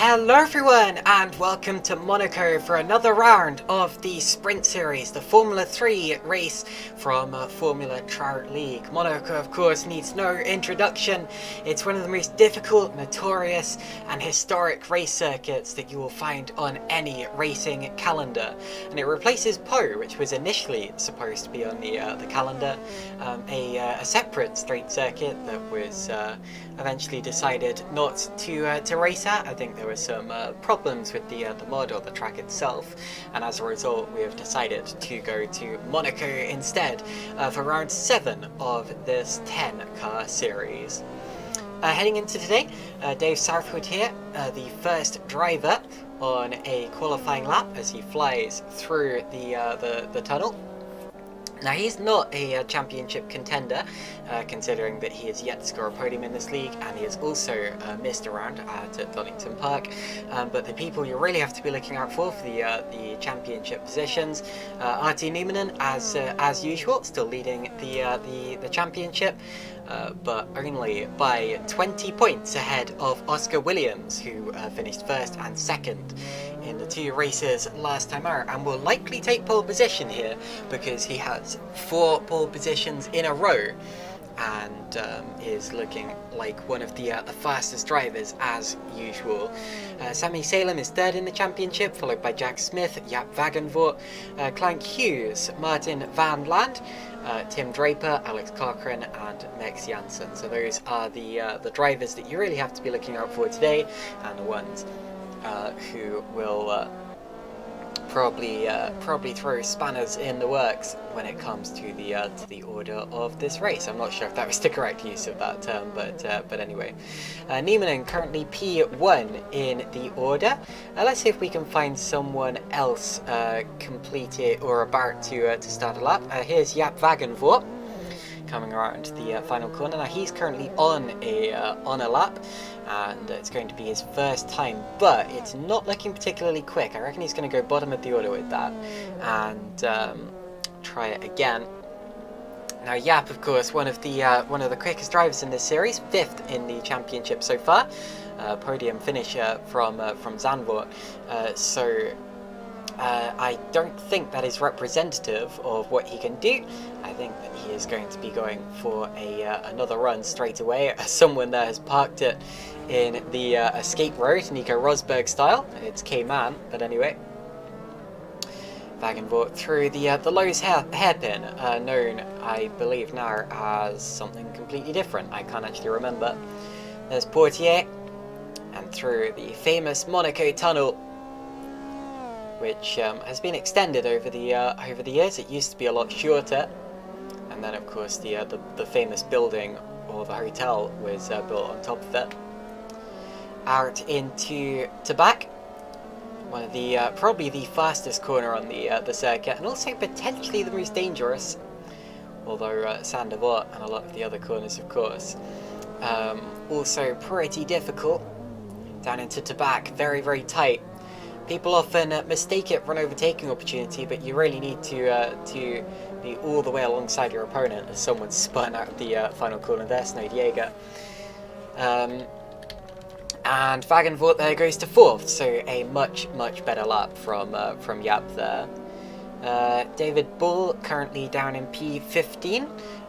Hello everyone and welcome to Monaco for another round of the Sprint Series, the Formula 3 race from Formula Trout League. Monaco of course needs no introduction. It's one of the most difficult, notorious and historic race circuits that you will find on any racing calendar. And it replaces Po, which was initially supposed to be on the calendar, a separate straight circuit that was eventually decided not to race at. I think there were some problems with the mod or the track itself, and as a result we have decided to go to Monaco instead for round 7 of this 10 car series. Heading into today, Dave Southwood here, the first driver on a qualifying lap as he flies through the tunnel. Now he's not a championship contender, considering that he has yet to score a podium in this league, and he has also missed a round at Donington Park. But the people you really have to be looking out for the championship positions, Artie Nieminen as usual, still leading the championship, but only by 20 points ahead of Oscar Williams, who finished first and second in the 2 races last time out, and will likely take pole position here because he has 4 pole positions in a row and is looking like one of the fastest drivers as usual. Sammy Salem is third in the championship, followed by Jack Smith, Jaap Wagenvoort, Clank Hughes, Martin Van Land, Tim Draper, Alex Cochran and Max Janssen. So those are the drivers that you really have to be looking out for today, and the ones who will probably throw spanners in the works when it comes to the order of this race. I'm not sure if that was the correct use of that term, but anyway. Nieminen currently P1 in the order. Let's see if we can find someone else completed or about to start a lap. Here's Jaap Wagenvoort coming around the final corner. Now he's currently on a lap, and it's going to be his first time, but it's not looking particularly quick. I reckon he's going to go bottom of the order with that and try it again. Now Jaap, of course, one of the quickest drivers in this series, 5th in the championship so far, podium finisher from Zandvoort. So I don't think that is representative of what he can do. I think that he is going to be going for another run straight away. Someone there has parked it in the escape road, Nico Rosberg style. It's K-Man, but anyway. Wagenvoort through the Lowe's hairpin, known, I believe, now as something completely different. I can't actually remember. There's Portier, and through the famous Monaco tunnel, which has been extended over the years. It used to be a lot shorter, and then of course the famous building or the hotel was built on top of it. Out into back, one of the probably the fastest corner on the circuit, and also potentially the most dangerous, although Saint-Devote and a lot of the other corners, of course, also pretty difficult. Down into back, very tight. People often mistake it for an overtaking opportunity, but you really need to be all the way alongside your opponent as someone's spun out of the final corner there, Snowdiega. And Wagenvoort there goes to 4th, so a much better lap from Jaap there. David Bull currently down in P15.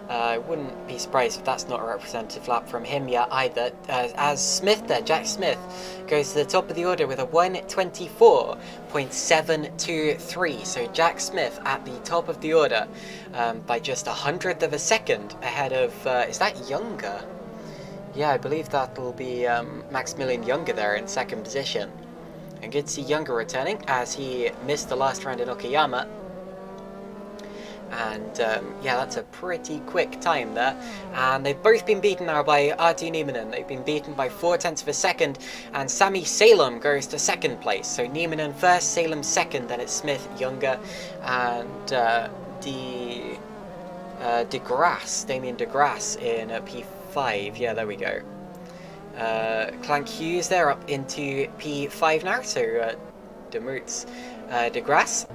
I wouldn't be surprised if that's not a representative lap from him yet either, as Smith there, Jack Smith, goes to the top of the order with a 1:24.723. So Jack Smith at the top of the order by just 100th of a second ahead of, is that Younger? Yeah, I believe that will be Maximilian Younger there in 2nd position. And good to see Younger returning, as he missed the last round in Okayama. And yeah, that's a pretty quick time there. And they've both been beaten now by Artie Nieminen. They've been beaten by 0.4 of a second, and Sammy Salem goes to 2nd place. So Nieminen first, Salem second, then it's Smith, Younger, and Damien de Grasse in P5. Yeah, there we go. Clank Hughes there up into P5 now, so Demoots de Grasse.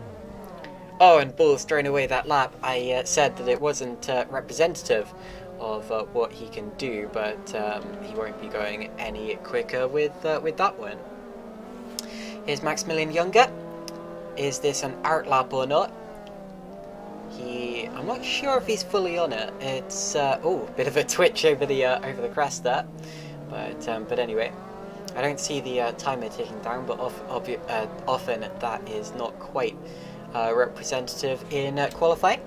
Oh, and Bull's thrown away that lap. I said that it wasn't representative of what he can do, but he won't be going any quicker with that one. Here's Maximilian Younger. Is this an art lap or not? I'm not sure if he's fully on it. It's oh, bit of a twitch over the crest there, but anyway, I don't see the timer ticking down, but often that is not quite representative in qualifying.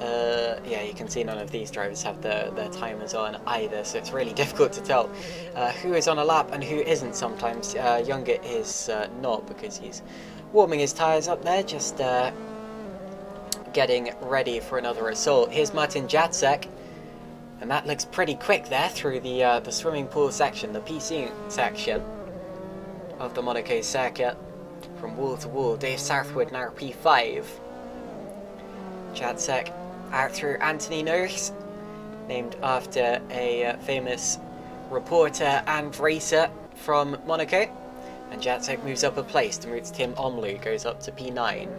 Yeah, you can see none of these drivers have their timers on either, so it's really difficult to tell who is on a lap and who isn't sometimes. Younger is not, because he's warming his tyres up there, just getting ready for another assault. Here's Martin Jacek, and that looks pretty quick there through the swimming pool section, the PC section of the Monaco circuit, from wall to wall. Dave Southwood now P5. Jacek out through Anthony Nurse, named after a famous reporter and racer from Monaco. And Jacek moves up a place to move to Tim Omloo, goes up to P9.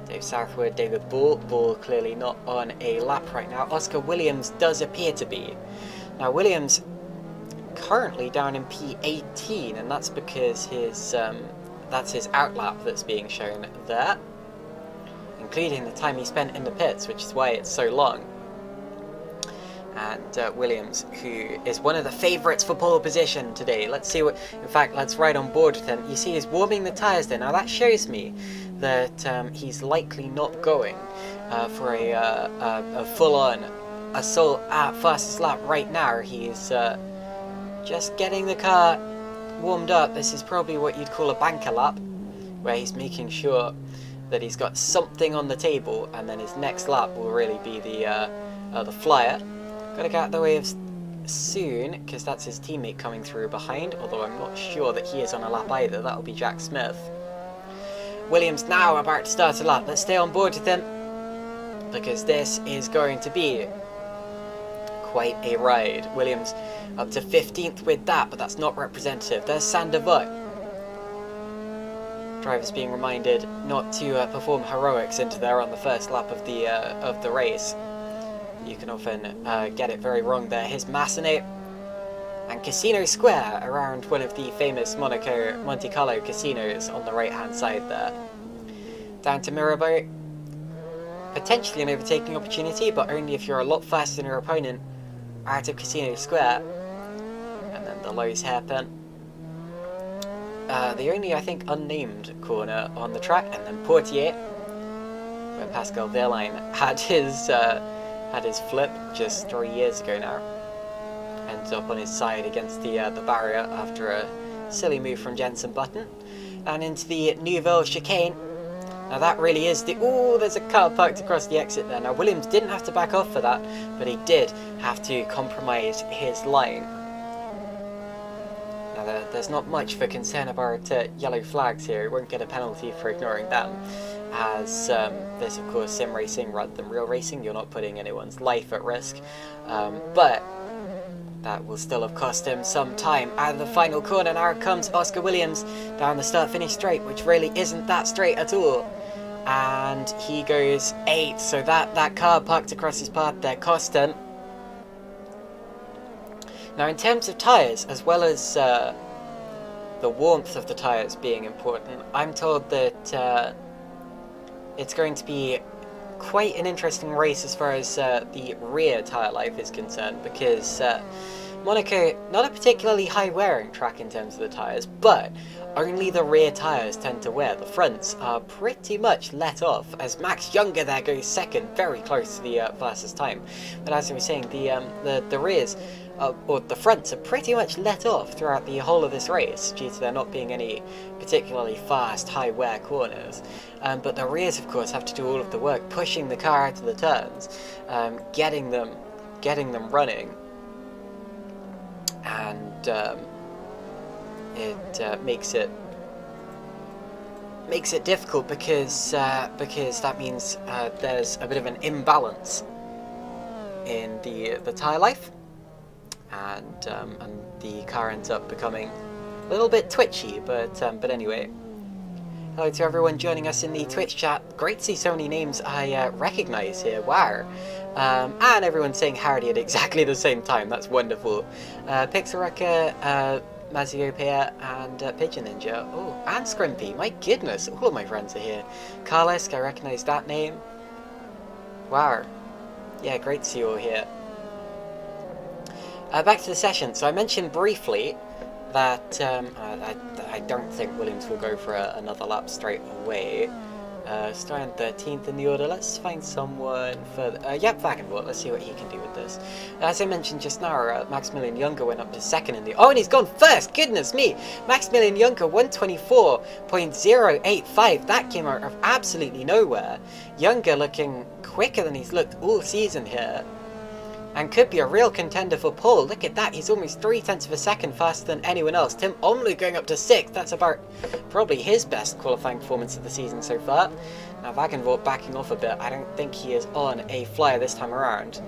Dave Southwood, David Ball. Ball clearly not on a lap right now. Oscar Williams does appear to be. Now Williams currently down in P18, and that's because that's his outlap that's being shown there, including the time he spent in the pits, which is why it's so long. And Williams, who is one of the favourites for pole position today. Let's see what, in fact, let's ride on board with him. You see he's warming the tyres there. Now that shows me that he's likely not going for a full-on assault at fastest lap right now. He's just getting the car warmed up. This is probably what you'd call a banker lap, where he's making sure that he's got something on the table, and then his next lap will really be the flyer. Gotta get out of the way of soon, because that's his teammate coming through behind, although I'm not sure that he is on a lap either. That'll be Jack Smith. Williams now about to start a lap. Let's stay on board with him, because this is going to be quite a ride. Williams up to 15th with that, but that's not representative. There's Sander Vogt. Drivers being reminded not to perform heroics into there on the first lap of the race. You can often get it very wrong there. Here's Massenet and Casino Square around one of the famous Monaco Monte Carlo casinos on the right hand side there. Down to Mirabeau. Potentially an overtaking opportunity, but only if you're a lot faster than your opponent out of Casino Square. And then the Lowe's hairpin. The only, I think, unnamed corner on the track, and then Portier, where Pascal Wehrlein had his flip just 3 years ago now. Ends up on his side against the barrier after a silly move from Jenson Button. And into the Nouvelle chicane. Now that really is there's a car parked across the exit there. Now Williams didn't have to back off for that, but he did have to compromise his line. Now there's not much for concern about yellow flags here. He won't get a penalty for ignoring them, as this of course sim racing rather than real racing. You're not putting anyone's life at risk, but that will still have cost him some time. Out of the final corner now comes Oscar Williams down the start-finish straight, which really isn't that straight at all. And he goes 8th, so that car parked across his path there cost him. Now in terms of tyres, as well as the warmth of the tyres being important, I'm told that it's going to be quite an interesting race as far as the rear tyre life is concerned, because Monaco, not a particularly high wearing track in terms of the tyres, but only the rear tyres tend to wear. The fronts are pretty much let off, as Max Younger there goes second, very close to the fastest time. But as I was saying, the rears, or the fronts, are pretty much let off throughout the whole of this race, due to there not being any particularly fast, high wear corners. But the rears, of course, have to do all of the work, pushing the car out of the turns, getting them running, and it makes it difficult because that means there's a bit of an imbalance in the tyre life, and the car ends up becoming a little bit twitchy. But anyway. Hello to everyone joining us in the Twitch chat. Great to see so many names I recognise here. Wow. And everyone saying Hardy at exactly the same time. That's wonderful. Pixelwrecker Mazziopea and Pigeon Ninja. Oh, and Scrimpy. My goodness, all of my friends are here. Carlisk, I recognise that name. Wow. Yeah, great to see you all here. Back to the session. So I mentioned briefly that I don't think Williams will go for another lap straight away. Starting 13th in the order. Let's find someone further. Yep, Wagenwort. Let's see what he can do with this. As I mentioned just now, Maximilian Younger went up to second in the... Oh, and he's gone first! Goodness me! Maximilian Younger, 124.085. That came out of absolutely nowhere. Younger looking quicker than he's looked all season here. And could be a real contender for pole. Look at that, he's almost 0.3 of a second faster than anyone else. Tim Omlu going up to 6th. That's about probably his best qualifying performance of the season so far. Now Wagenwort backing off a bit. I don't think he is on a flyer this time around.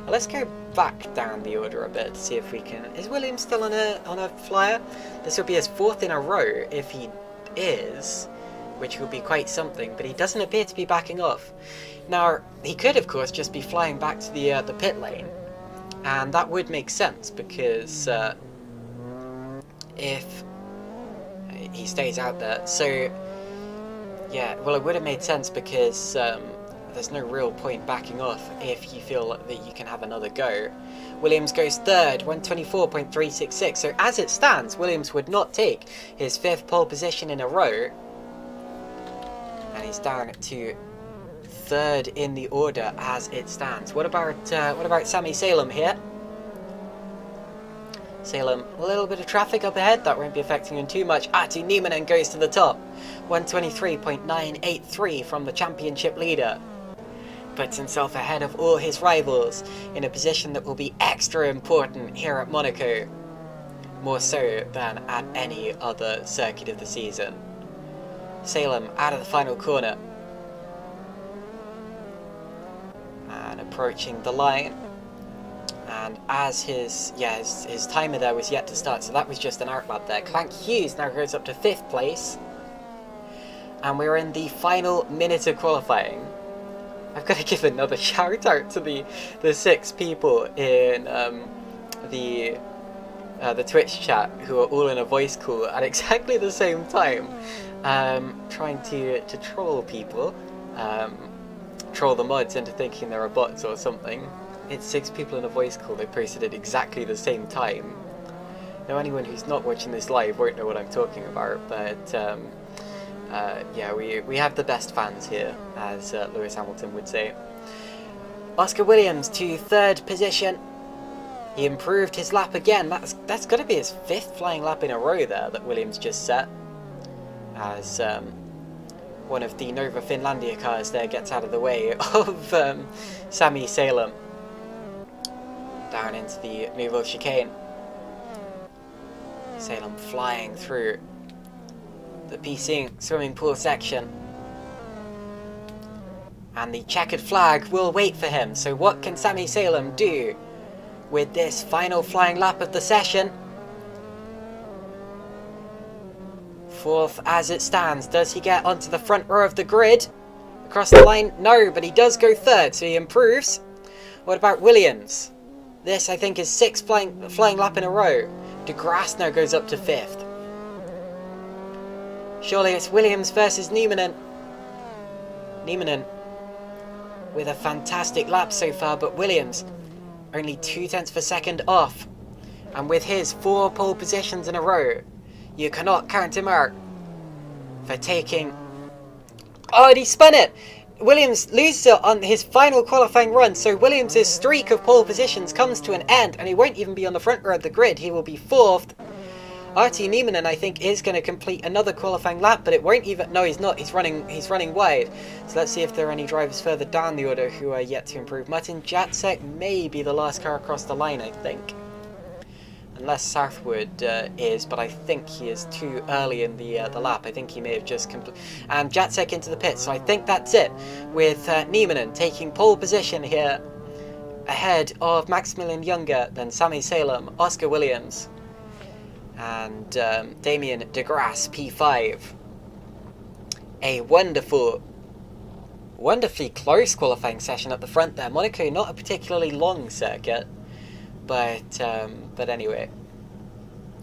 Now, let's go back down the order a bit to see if we can... Is Williams still on a flyer? This will be his 4th in a row if he is, which will be quite something, but he doesn't appear to be backing off. Now, he could, of course, just be flying back to the pit lane, and that would make sense, because if he stays out there, so, yeah, well, it would have made sense, because there's no real point backing off if you feel that you can have another go. Williams goes 3rd, 124.366, so as it stands, Williams would not take his 5th pole position in a row, and he's down to 3rd in the order as it stands. What about Sammy Salem here? Salem, a little bit of traffic up ahead, that won't be affecting him too much. Artie Nieminen goes to the top, 123.983 from the championship leader. Puts himself ahead of all his rivals in a position that will be extra important here at Monaco, more so than at any other circuit of the season. Salem out of the final corner. And approaching the line, and as his timer there was yet to start, so that was just an outlap there. Clank Hughes now goes up to 5th place, and we're in the final minute of qualifying. I've got to give another shout out to the 6 people in the Twitch chat who are all in a voice call at exactly the same time, trying to troll people. Troll the mods into thinking there are bots or something. It's 6 people in a voice call. They posted at exactly the same time. Now anyone who's not watching this live won't know what I'm talking about, but yeah, we have the best fans here, as Lewis Hamilton would say. Oscar Williams to 3rd position. He improved his lap again. That's got to be his 5th flying lap in a row there that Williams just set, as one of the Nova Finlandia cars there gets out of the way of Sammy Salem down into the Nouvelle chicane. Salem flying through the Piscine swimming pool section, and the checkered flag will wait for him. So what can Sammy Salem do with this final flying lap of the session? 4th as it stands. Does he get onto the front row of the grid? Across the line? No, but he does go 3rd, so he improves. What about Williams? This, I think, is 6th flying lap in a row. De Grasse now goes up to 5th. Surely it's Williams versus Nieminen. Nieminen with a fantastic lap so far, but Williams only 0.2 of a second off. And with his 4 pole positions in a row, you cannot count him out for taking... Oh, and he spun it! Williams loses it on his final qualifying run, so Williams' streak of pole positions comes to an end, and he won't even be on the front row of the grid. He will be 4th. Artie Nieminen, I think, is going to complete another qualifying lap, but it won't even... No, he's not. He's running wide. So let's see if there are any drivers further down the order who are yet to improve. Martin Jacek may be the last car across the line, I think. Unless Southwood is, but I think he is too early in the lap. I think he may have just completed. And Jacek into the pit, so I think that's it. With Nieminen taking pole position here, ahead of Maximilian Younger, then Sammy Salem, Oscar Williams, and Damien de Grasse, P5. A wonderfully close qualifying session at the front there. Monaco, not a particularly long circuit, but anyway,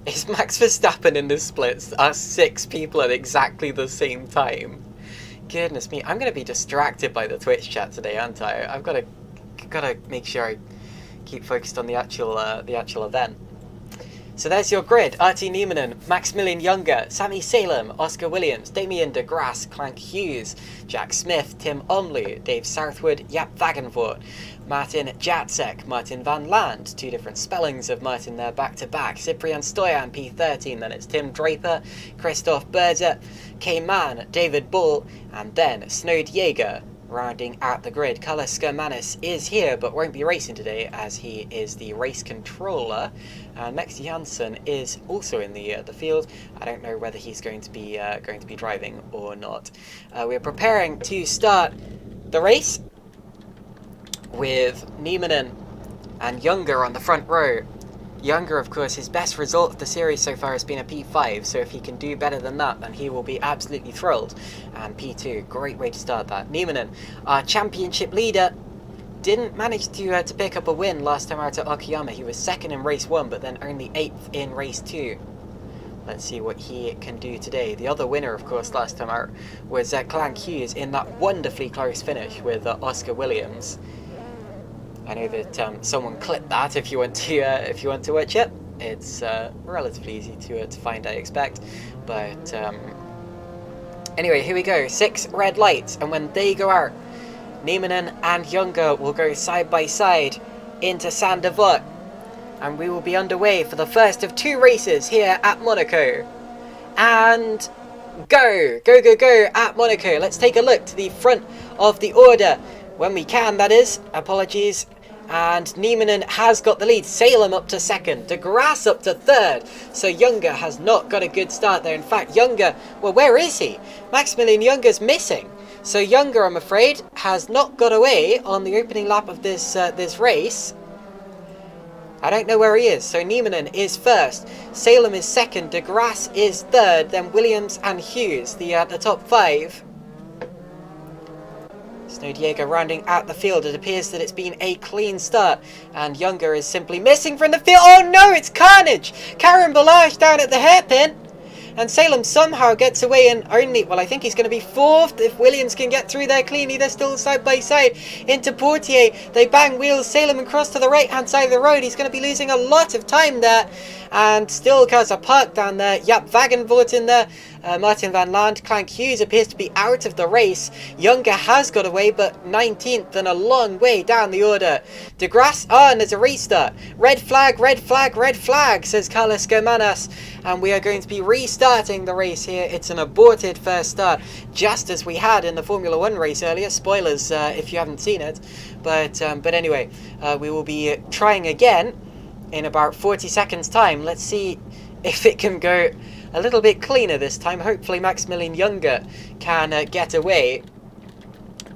Is Max Verstappen in the splits are 6 people at exactly the same time? Goodness me, I'm going to be distracted by the Twitch chat today, aren't I? I've got to make sure I keep focused on the actual event. So there's your grid. Artie Niemanen, Maximilian Younger, Sammy Salem, Oscar Williams, Damien de Grasse, Clank Hughes, Jack Smith, Tim Omlu, Dave Southwood, Jaap Wagenvoort, Martin Jacek, Martin van Land, 2 different spellings of Martin there back to back, Cyprian Stoyan, P13, then it's Tim Draper, Christoph Berzer, K Man, David Bull, and then Snowed Jaeger. Rounding out the grid, Carlos Skermanis is here but won't be racing today as he is the race controller. Next Janssen is also in the field. I don't know whether he's going to be driving or not. We're preparing to start the race with Niemanen and Younger on the front row. Younger, of course, his best result of the series so far has been a P5, so if he can do better than that, then he will be absolutely thrilled. And P2, great way to start that. Niemanen, our championship leader, didn't manage to pick up a win last time out at Okayama. He was 2nd in race 1, but then only 8th in race 2. Let's see what he can do today. The other winner, of course, last time out was Clank Hughes in that wonderfully close finish with Oscar Williams. I know that someone clipped that if you want to watch it. It's relatively easy to find, I expect. But anyway, here we go. 6 red lights, and when they go out, Niemanen and Younger will go side by side into Saint-Devote, and we will be underway for the first of 2 races here at Monaco. And go at Monaco. Let's take a look to the front of the order when we can, that is. Apologies. And Niemanen has got the lead. Salem up to 2nd. De Grasse up to 3rd. So Younger has not got a good start there. In fact, Younger, well, where is he? Maximilian Younger's missing. So Younger, I'm afraid, has not got away on the opening lap of this race. I don't know where he is. So Niemanen is 1st. Salem is 2nd. De Grasse is 3rd. Then Williams and Hughes, the top 5. Snowed Jaeger rounding out the field. It appears that it's been a clean start, and Younger is simply missing from the field. Oh no, it's carnage! Karen Balage down at the hairpin, and Salem somehow gets away and only, well, I think he's going to be 4th if Williams can get through there cleanly. They're still side by side into Portier. They bang wheels Salem across to the right hand side of the road. He's going to be losing a lot of time there, and still cars are parked down there. Jaap Wagenvoort in there. Martin van Land. Clank Hughes appears to be out of the race. Younger has got away, but 19th and a long way down the order. De Grasse, and there's a restart. Red flag, red flag, red flag, says Carlos Germanas. And we are going to be restarting the race here. It's an aborted first start, just as we had in the Formula 1 race earlier. Spoilers if you haven't seen it. But anyway, we will be trying again in about 40 seconds time. Let's see if it can go a little bit cleaner this time. Hopefully Maximilian Younger can get away.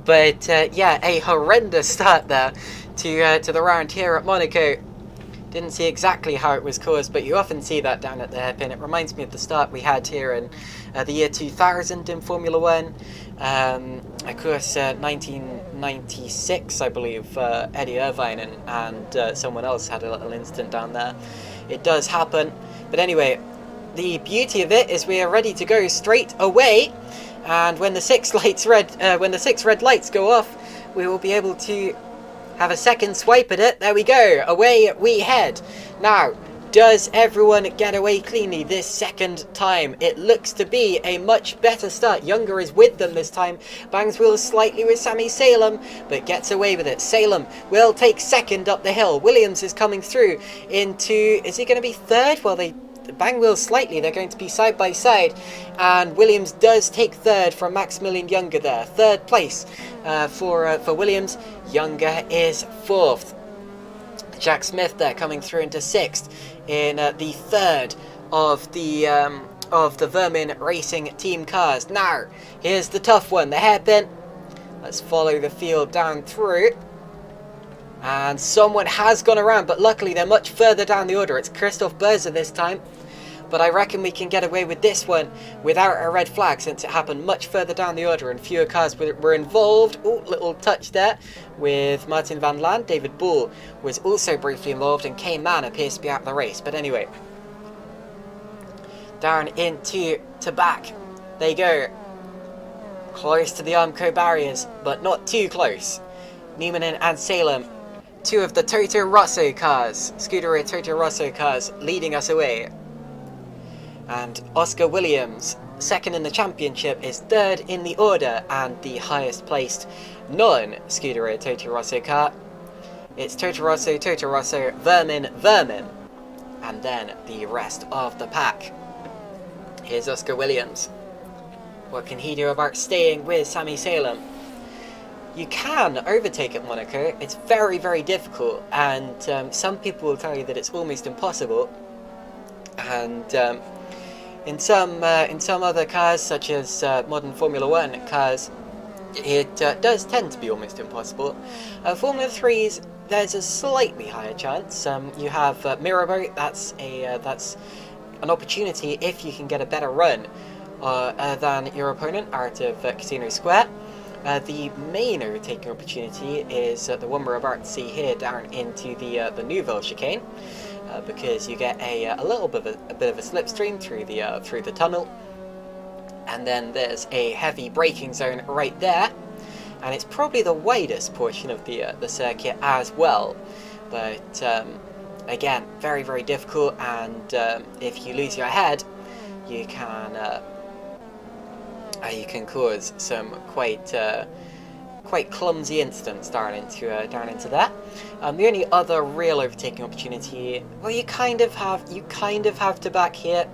But yeah, a horrendous start there to the round here at Monaco. Didn't see exactly how it was caused, but you often see that down at the hairpin. It reminds me of the start we had here in the year 2000 in Formula 1. Of course, 1996, I believe, Eddie Irvine and someone else had a little incident down there. It does happen. But anyway, the beauty of it is we are ready to go straight away. And when the 6 red lights go off, we will be able to have a second swipe at it. There we go. Away we head. Now, does everyone get away cleanly this second time? It looks to be a much better start. Younger is with them this time. Bangs wheels slightly with Sammy Salem, but gets away with it. Salem will take 2nd up the hill. Williams is coming through into... Is he going to be 3rd? Well, they bang wheels slightly. They're going to be side by side, and Williams does take 3rd from Maximilian Younger there. 3rd place for Williams. Younger is 4th. Jack Smith there coming through into 6th in the 3rd of the Vermin Racing team cars. Now, here's the tough one, the hairpin. Let's follow the field down through. And someone has gone around, but luckily they're much further down the order. It's Christoph Berzer this time. But I reckon we can get away with this one without a red flag, since it happened much further down the order and fewer cars were involved. Oh, little touch there with Martin van Land. David Bull was also briefly involved, and K-Man appears to be out of the race. But anyway, down into to back. They go. Close to the Armco barriers, but not too close. Newman and Salem, two of the Toto Rosso cars, Scuderia Toto Rosso cars, leading us away. And Oscar Williams, second in the championship, is third in the order and the highest placed non-Scuderia Toto Rosso car. It's Toto Rosso, Vermin, and then the rest of the pack. Here's Oscar Williams. What can he do about staying with Sammy Salem? You can overtake at Monaco. It's very, very difficult, and some people will tell you that it's almost impossible. And in some other cars, such as modern Formula 1 cars, it does tend to be almost impossible. Formula 3s, there's a slightly higher chance. You have Mirabeau. That's an opportunity if you can get a better run than your opponent out of Casino Square. The main overtaking opportunity is the one we're about to see here down into the Nouvelle chicane, because you get a little bit of a slipstream through the tunnel, and then there's a heavy braking zone right there, and it's probably the widest portion of the circuit as well. But again, very, very difficult, and if you lose your head, you can cause some quite clumsy incidents down into that. The only other real overtaking opportunity, well, you kind of have to back here.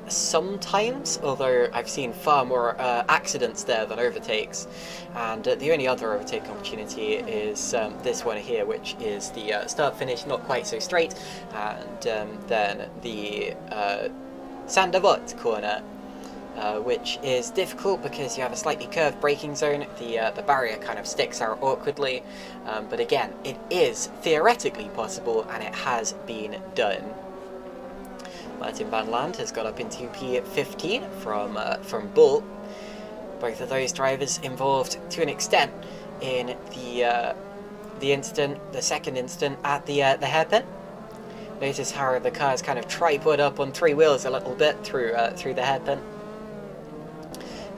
Sometimes, although I've seen far more accidents there than overtakes, and the only other overtaking opportunity is this one here, which is the start finish not quite so straight, and then the Saint-Devote corner, which is difficult because you have a slightly curved braking zone. The barrier kind of sticks out awkwardly, but again, it is theoretically possible, and it has been done. Martin van Land has got up into P15 from Bull. Both of those drivers involved to an extent in the second incident at the hairpin. Notice how the cars kind of tripod up on three wheels a little bit through the hairpin,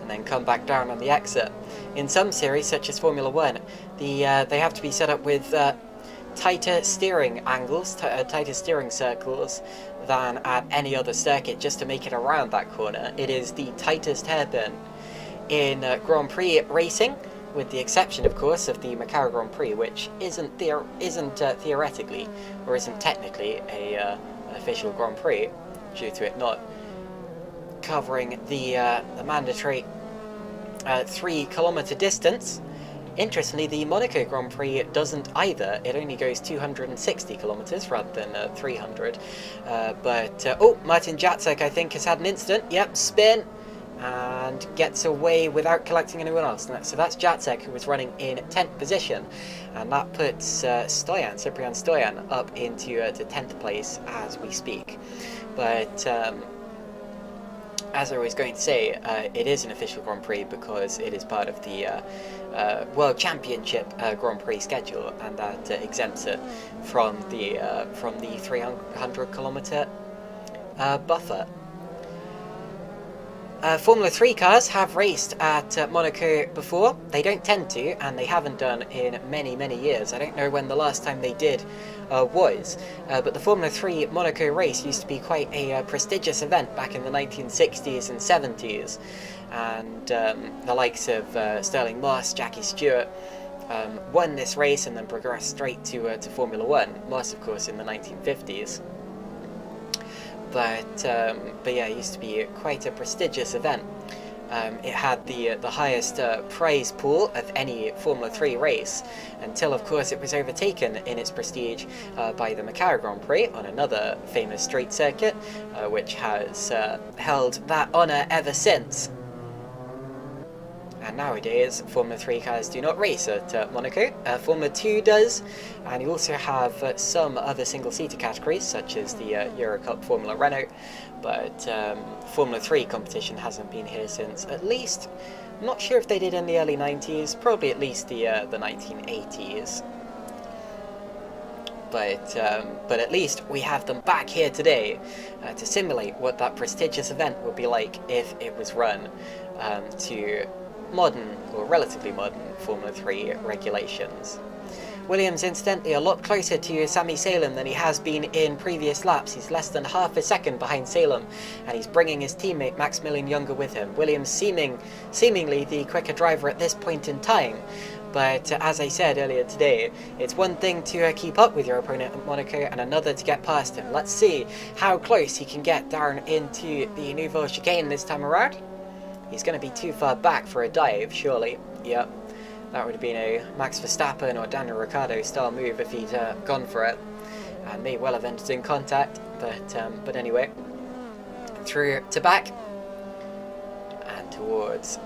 and then come back down on the exit. In some series, such as Formula 1, they have to be set up with tighter steering angles, tighter steering circles than at any other circuit, just to make it around that corner. It is the tightest hairpin in Grand Prix racing, with the exception, of course, of the Macau Grand Prix, which isn't theoretically, or isn't technically, an official Grand Prix, due to it not covering the mandatory 3-kilometer distance. Interestingly, the Monaco Grand Prix doesn't either. It only goes 260 kilometers rather than 300. Oh, Martin Jacek, I think, has had an incident. Yep, spin, and gets away without collecting anyone else. So that's Jacek, who was running in 10th position, and that puts Cyprian Stoyan up into to 10th place as we speak. But as I was going to say, it is an official Grand Prix because it is part of the World Championship Grand Prix schedule, and that exempts it from the 300-kilometer buffer. Formula 3 cars have raced at Monaco before. They don't tend to, and they haven't done in many, many years. I don't know when the last time they did was, but the Formula 3 Monaco race used to be quite a prestigious event back in the 1960s and 70s, and the likes of Stirling Moss, Jackie Stewart won this race and then progressed straight to Formula 1. Moss, of course, in the 1950s. But yeah, it used to be quite a prestigious event. It had the highest prize pool of any Formula 3 race, until, of course, it was overtaken in its prestige by the Macau Grand Prix on another famous street circuit, which has held that honour ever since. And nowadays, Formula 3 cars do not race at Monaco. Formula 2 does, and you also have some other single-seater categories, such as the Eurocup Formula Renault, but Formula 3 competition hasn't been here since at least, I'm not sure if they did in the early 90s, probably at least the 1980s. but at least we have them back here today to simulate what that prestigious event would be like if it was run to modern, or relatively modern, Formula 3 regulations. Williams, incidentally, a lot closer to Sami Salem than he has been in previous laps. He's less than half a second behind Salem, and he's bringing his teammate Maximilian Younger with him. Williams seemingly the quicker driver at this point in time. But as I said earlier today, it's one thing to keep up with your opponent at Monaco and another to get past him. Let's see how close he can get down into the Nouveau chicane this time around. He's going to be too far back for a dive, surely. Yep. That would have been a Max Verstappen or Daniel Ricciardo style move if he'd gone for it, and may well have ended in contact. But anyway, through to back and towards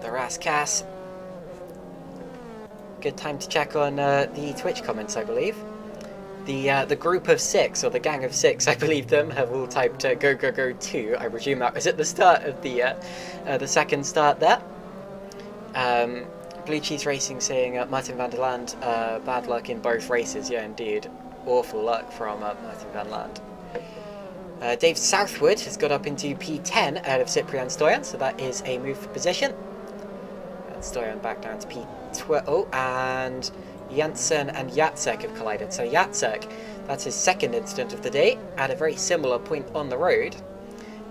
the Rascasse. Good time to check on the Twitch comments, I believe. The group of 6, or the gang of 6, I believe them, have all typed go go go 2. I presume that was at the start of the second start there. Blue Cheese Racing saying Martin van der Land, bad luck in both races. Yeah, indeed. Awful luck from Martin van der Land. Dave Southwood has got up into P10 ahead of Cyprian Stoyan, so that is a move for position. And Stoyan back down to P12, and Janssen and Jacek have collided. So Jacek, that's his second incident of the day, at a very similar point on the road.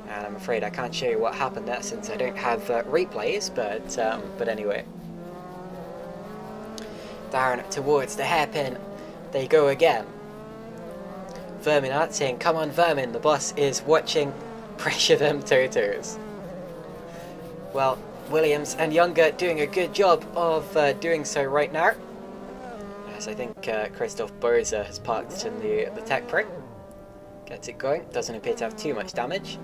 And I'm afraid I can't show you what happened there since I don't have replays, but anyway. Down towards the hairpin they go again. Verminat saying, come on Vermin, the boss is watching, pressure them Totos. Well, Williams and Younger doing a good job of doing so right now. As I think Christoph Boza has parked in the Tech Pro. Gets it going, doesn't appear to have too much damage.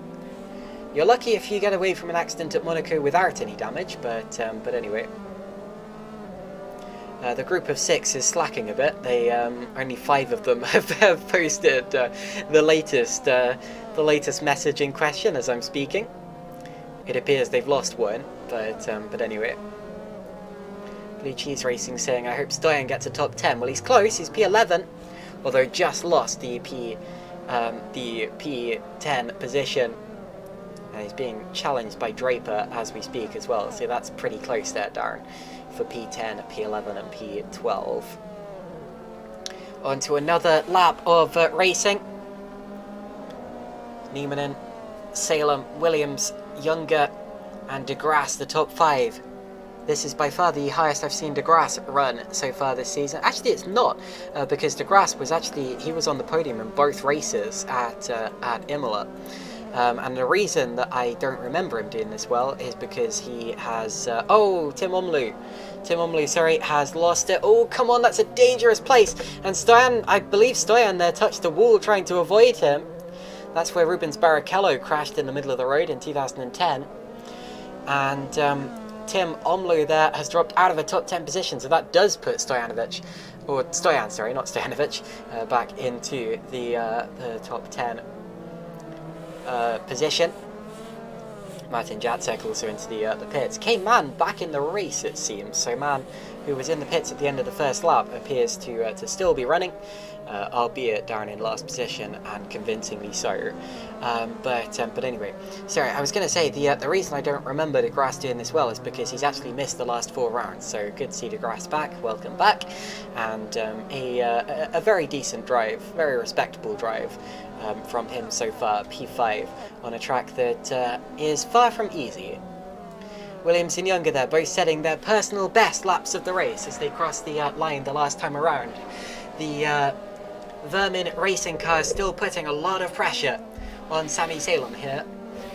You're lucky if you get away from an accident at Monaco without any damage, but anyway. The group of 6 is slacking a bit. They only 5 of them have posted the latest message in question as I'm speaking. It appears they've lost one, but anyway. Blue Cheese Racing saying, I hope Stoyan gets a top 10. Well, he's close. He's P11, although just lost the P10 position. And he's being challenged by Draper as we speak as well. So that's pretty close there, Darren, for P10, P11 and P12. On to another lap of racing. Niemanen, Salem, Williams, Younger and De Grasse, the top 5. This is by far the highest I've seen De Grasse run so far this season. Actually, it's not, because De Grasse was he was on the podium in both races at Imola. And the reason that I don't remember him doing this well is because he has... Tim Omloo, sorry, has lost it. Oh, come on, that's a dangerous place. And Stoyan, I believe Stoyan there touched the wall trying to avoid him. That's where Rubens Barrichello crashed in the middle of the road in 2010. And Tim Omloo there has dropped out of a top 10 position, so that does put Stoyan, sorry, not Stojanovic, back into the top 10 position. Martin Jacek also into the pits. Came Mann back in the race, it seems. So Mann, who was in the pits at the end of the first lap, appears to still be running, albeit down in last position and convincingly so. But anyway, sorry, I was going to say the reason I don't remember De Grasse doing this well is because he's actually missed the last 4 rounds. So good to see De Grasse back. Welcome back, and a very decent drive, very respectable drive. From him so far, P5, on a track that is far from easy. Williams and Younger there, both setting their personal best laps of the race as they cross the line the last time around. The Vermin racing car is still putting a lot of pressure on Sami Salem here,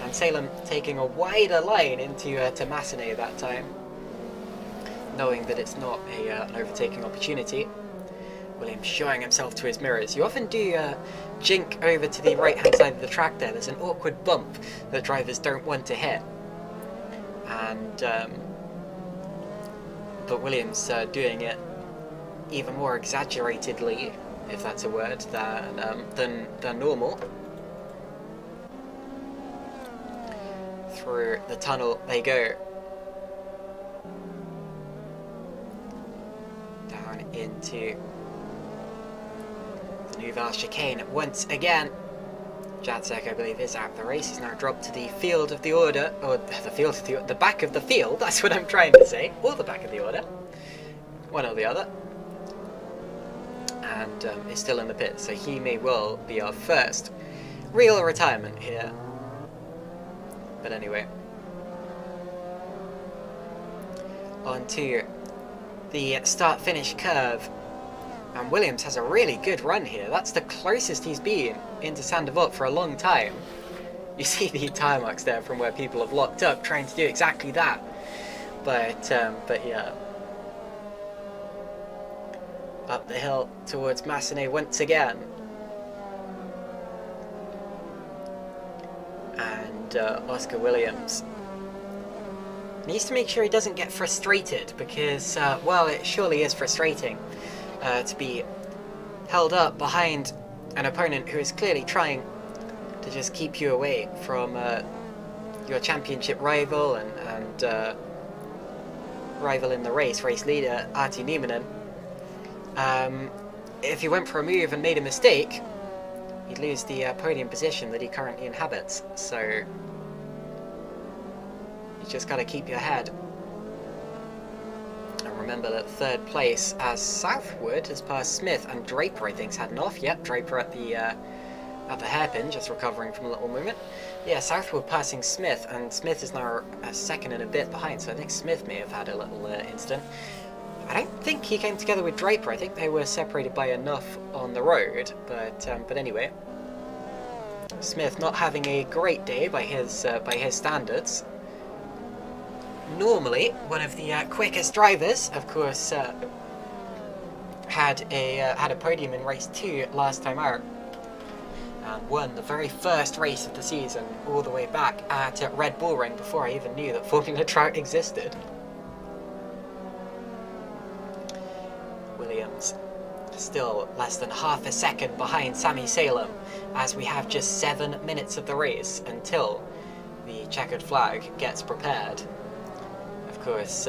and Salem taking a wider line into Massenet that time, knowing that it's not an overtaking opportunity. Williams showing himself to his mirrors. You often do jink over to the right hand side of the track there. There's an awkward bump that drivers don't want to hit. And but Williams doing it even more exaggeratedly, if that's a word, than normal. Through the tunnel they go. Down into Nouvelle chicane once again. Jacek, I believe, is out of the race. He's now dropped to the field of the order, or the back of the field, that's what I'm trying to say, or the back of the order. One or the other. And is still in the pit, so he may well be our first real retirement here. But anyway. On to the start-finish curve. And Williams has a really good run here. That's the closest he's been into Sandoval for a long time. You see the tire marks there from where people have locked up trying to do exactly that. But yeah. Up the hill towards Massenet once again. And Oscar Williams needs to make sure he doesn't get frustrated because, well, it surely is frustrating to be held up behind an opponent who is clearly trying to just keep you away from your championship rival and rival in the race leader, Artie Nieminen. If he went for a move and made a mistake, he'd lose the podium position that he currently inhabits, so you just got to keep your head. And remember that third place, as Southwood has passed Smith, and Draper I think's had an off. Yep, Draper at the hairpin, just recovering from a little movement. Yeah, Southwood passing Smith, and Smith is now a second and a bit behind, so I think Smith may have had a little incident. I don't think he came together with Draper. I think they were separated by enough on the road, but anyway, Smith not having a great day by his standards. Normally one of the quickest drivers, of course, had a podium in race 2 last time out, and won the very first race of the season all the way back at Red Bull Ring before I even knew that Formula Trout existed. Williams still less than half a second behind Sami Salem, as we have just 7 minutes of the race until the checkered flag gets prepared. Of course,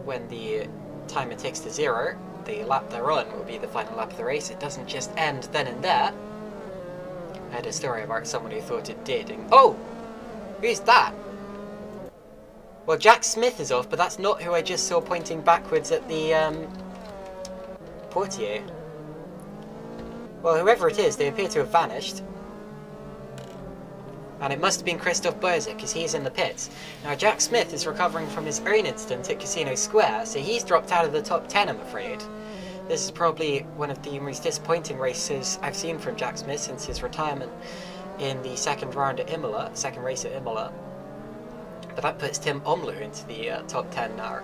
when the timer ticks to 0, the lap they're on will be the final lap of the race. It doesn't just end then and there. I had a story about someone who thought it did. And, oh! Who's that? Well, Jack Smith is off, but that's not who I just saw pointing backwards at the portier. Well, whoever it is, they appear to have vanished. And it must have been Christoph Berzer, because he's in the pits. Now, Jack Smith is recovering from his own incident at Casino Square, so he's dropped out of the top 10, I'm afraid. This is probably one of the most disappointing races I've seen from Jack Smith since his retirement in the second race at Imola. But that puts Tim Omlu into the top 10 now.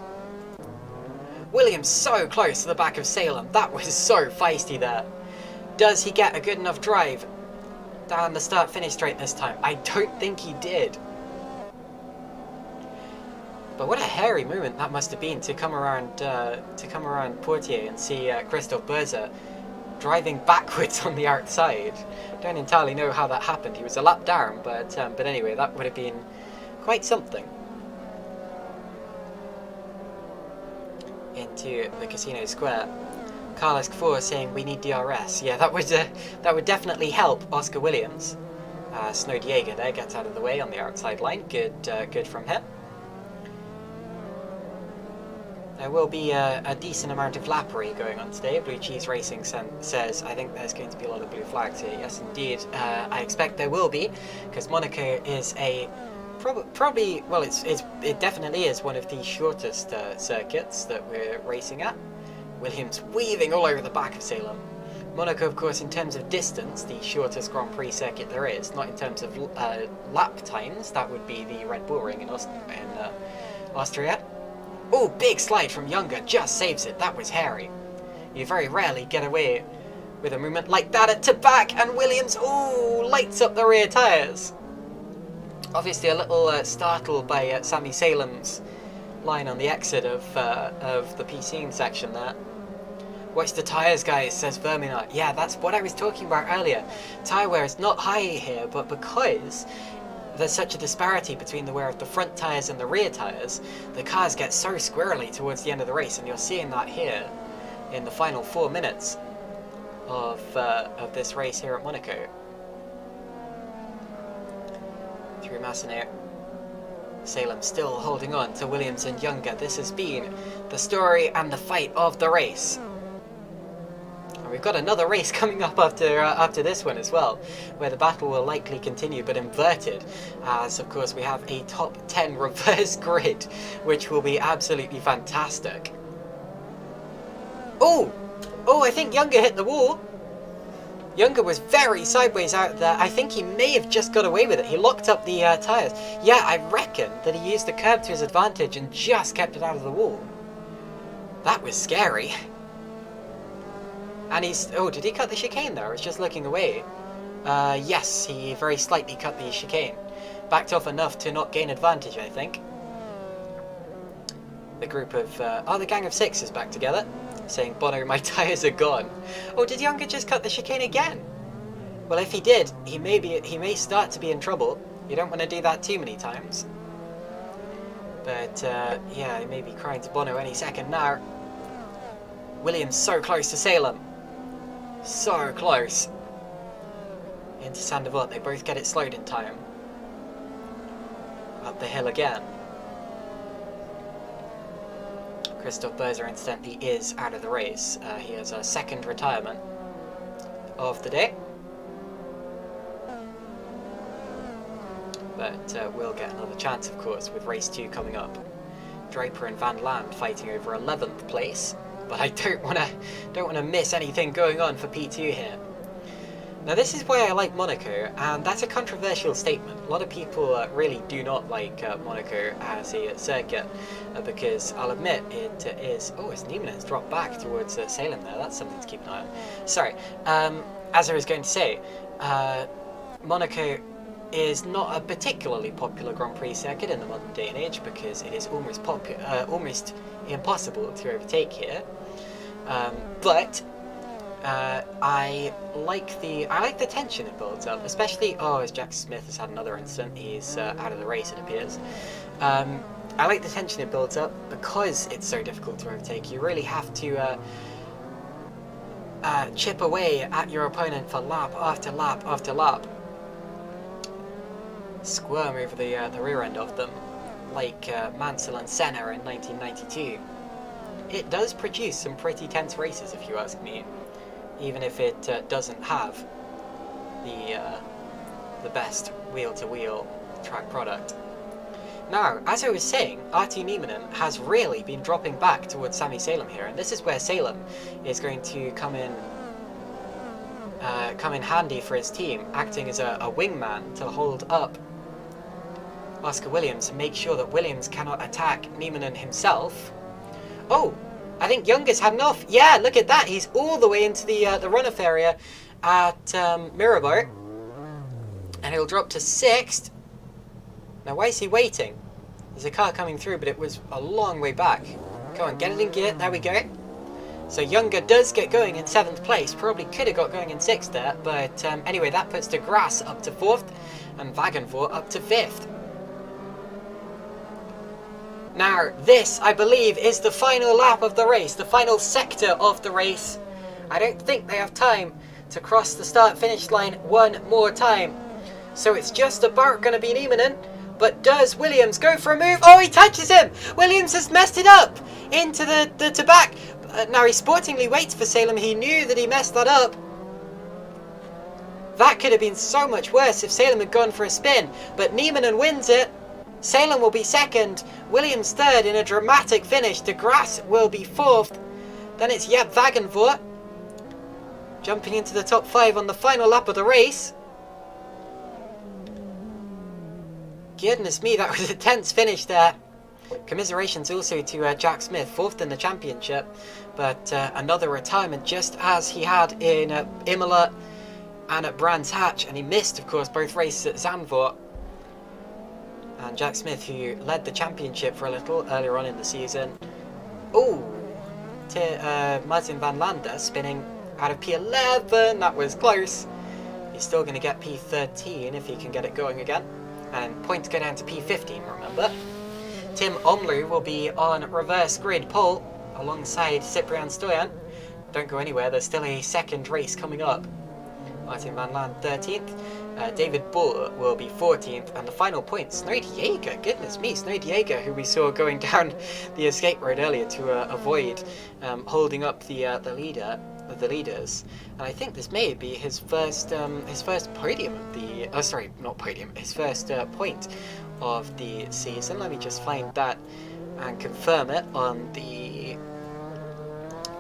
Williams so close to the back of Salem. That was so feisty there. Does he get a good enough drive down the start-finish straight this time? I don't think he did. But what a hairy moment that must have been to come around Portier and see Christoph Berzer driving backwards on the outside. Don't entirely know how that happened. He was a lap down, but anyway, that would have been quite something. Into the Casino Square. Carlos Kfor saying we need DRS. Yeah, that would definitely help Oscar Williams. Snow Diego there gets out of the way on the outside line. Good from him. There will be a decent amount of lappery going on today. Blue Cheese Racing says, I think there's going to be a lot of blue flags here. Yes, indeed. I expect there will be, because Monaco is probably, well, it definitely is one of the shortest circuits that we're racing at. Williams weaving all over the back of Salem. Monaco, of course, in terms of distance, the shortest Grand Prix circuit there is. Not in terms of lap times, that would be the Red Bull Ring in Austria. Oh, big slide from Younger, just saves it. That was hairy. You very rarely get away with a movement like that at Tabak, and Williams, ooh, lights up the rear tyres. Obviously a little startled by Sami Salem's line on the exit of the PC section there. Watch the tyres, guys, says Verminat. Yeah, that's what I was talking about earlier. Tyre wear is not high here, but because there's such a disparity between the wear of the front tyres and the rear tyres, the cars get so squirrely towards the end of the race, and you're seeing that here in the final 4 minutes. of this race here at Monaco. Through Massenet. Salem still holding on to Williams and Younger. This has been the story and the fight of the race. And we've got another race coming up after this one as well, where the battle will likely continue, but inverted, as of course we have a top 10 reverse grid, which will be absolutely fantastic. Oh, I think Younger hit the wall. Younger was very sideways out there. I think he may have just got away with it. He locked up the tyres. Yeah, I reckon that he used the curb to his advantage and just kept it out of the wall. That was scary. And he's... Oh, did he cut the chicane there? I was just looking away. Yes, he very slightly cut the chicane. Backed off enough to not gain advantage, I think. The group of... the gang of 6 is back together. Saying, Bono, my tyres are gone. Oh, did Younger just cut the chicane again? Well, if he did, he may start to be in trouble. You don't want to do that too many times. But, yeah, he may be crying to Bono any second now. Williams so close to Salem. So close. Into Sandevot, they both get it slowed in time. Up the hill again. Christoph Berzer, incidentally, is out of the race. He has a second retirement of the day. But we'll get another chance, of course, with race 2 coming up. Draper and Van Land fighting over 11th place, but I don't want to miss anything going on for P2 here. Now this is why I like Monaco, and that's a controversial statement. A lot of people really do not like Monaco as a circuit, because I'll admit it is... Oh, his Neiman has dropped back towards Salem there. That's something to keep an eye on. Sorry. As I was going to say, Monaco is not a particularly popular Grand Prix circuit in the modern day and age, because it is almost impossible to overtake here. But I like the tension it builds up, especially as Jack Smith has had another incident. He's out of the race, it appears. I like the tension it builds up because it's so difficult to overtake. You really have to chip away at your opponent for lap after lap after lap. Squirm over the rear end of them, like Mansell and Senna in 1992. It does produce some pretty tense races, if you ask me, even if it doesn't have the best wheel-to-wheel track product. Now, as I was saying, Artie Nieminen has really been dropping back towards Sami Salem here, and this is where Salem is going to come in handy for his team, acting as a wingman to hold up Oscar Williams and make sure that Williams cannot attack Nieminen himself. Oh, I think Younger's had enough. Yeah, look at that. He's all the way into the runoff area at Mirabeau, and he'll drop to 6th. Now, why is he waiting? There's a car coming through, but it was a long way back. Go on, get it in gear. There we go. So Younger does get going in 7th place. Probably could have got going in 6th there, but anyway, that puts de Grasse up to 4th and Wagenvoort up to 5th. Now, this, I believe, is the final lap of the race, the final sector of the race. I don't think they have time to cross the start-finish line one more time. So it's just about going to be Nieminen, but does Williams go for a move? Oh, he touches him! Williams has messed it up into the back. Now he sportingly waits for Salem. He knew that he messed that up. That could have been so much worse if Salem had gone for a spin, but Nieminen wins it. Salem will be 2nd, Williams 3rd in a dramatic finish. De Grasse will be 4th. Then it's Jaap Wagenvoort jumping into the top 5 on the final lap of the race. Goodness me, that was a tense finish there. Commiserations also to Jack Smith, 4th in the championship, but another retirement just as he had in Imola and at Brands Hatch, and he missed, of course, both races at Zandvoort. And Jack Smith, who led the championship for a little earlier on in the season. Oh, Martin van Landa spinning out of P11. That was close. He's still going to get P13 if he can get it going again. And points go down to P15, remember. Tim Omloo will be on reverse grid pole alongside Cyprian Stoyan. don't go anywhere. There's still a second race coming up. Martin Van Land 13th. David Bull will be 14th. And the final point, Snow Diego. Goodness me, Snow Diego, who we saw going down the escape road earlier to avoid holding up the leaders. And I think this may be his first podium of the... Oh, sorry, not podium. His first point of the season. Let me just find that and confirm it on the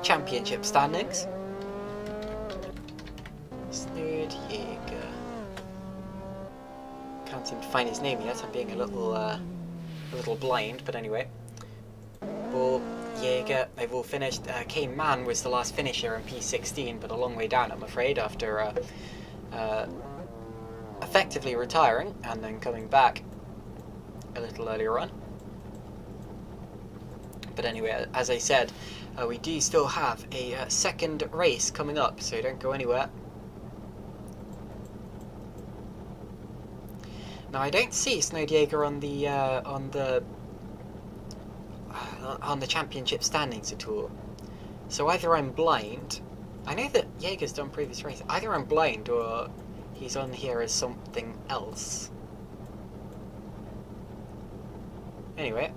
championship standings. Snow Diego. Can't seem to find his name yet. I'm being a little blind, but anyway. Bull, Jaeger, they've all finished. Kane Mann was the last finisher in P16, but a long way down, I'm afraid, after effectively retiring and then coming back a little earlier on. But anyway, as I said, we do still have a second race coming up, so don't go anywhere. Now I don't see Snow Diego on the championship standings at all. So either I'm blind. I know that Jaeger's done previous races. Either I'm blind or he's on here as something else. Anyway.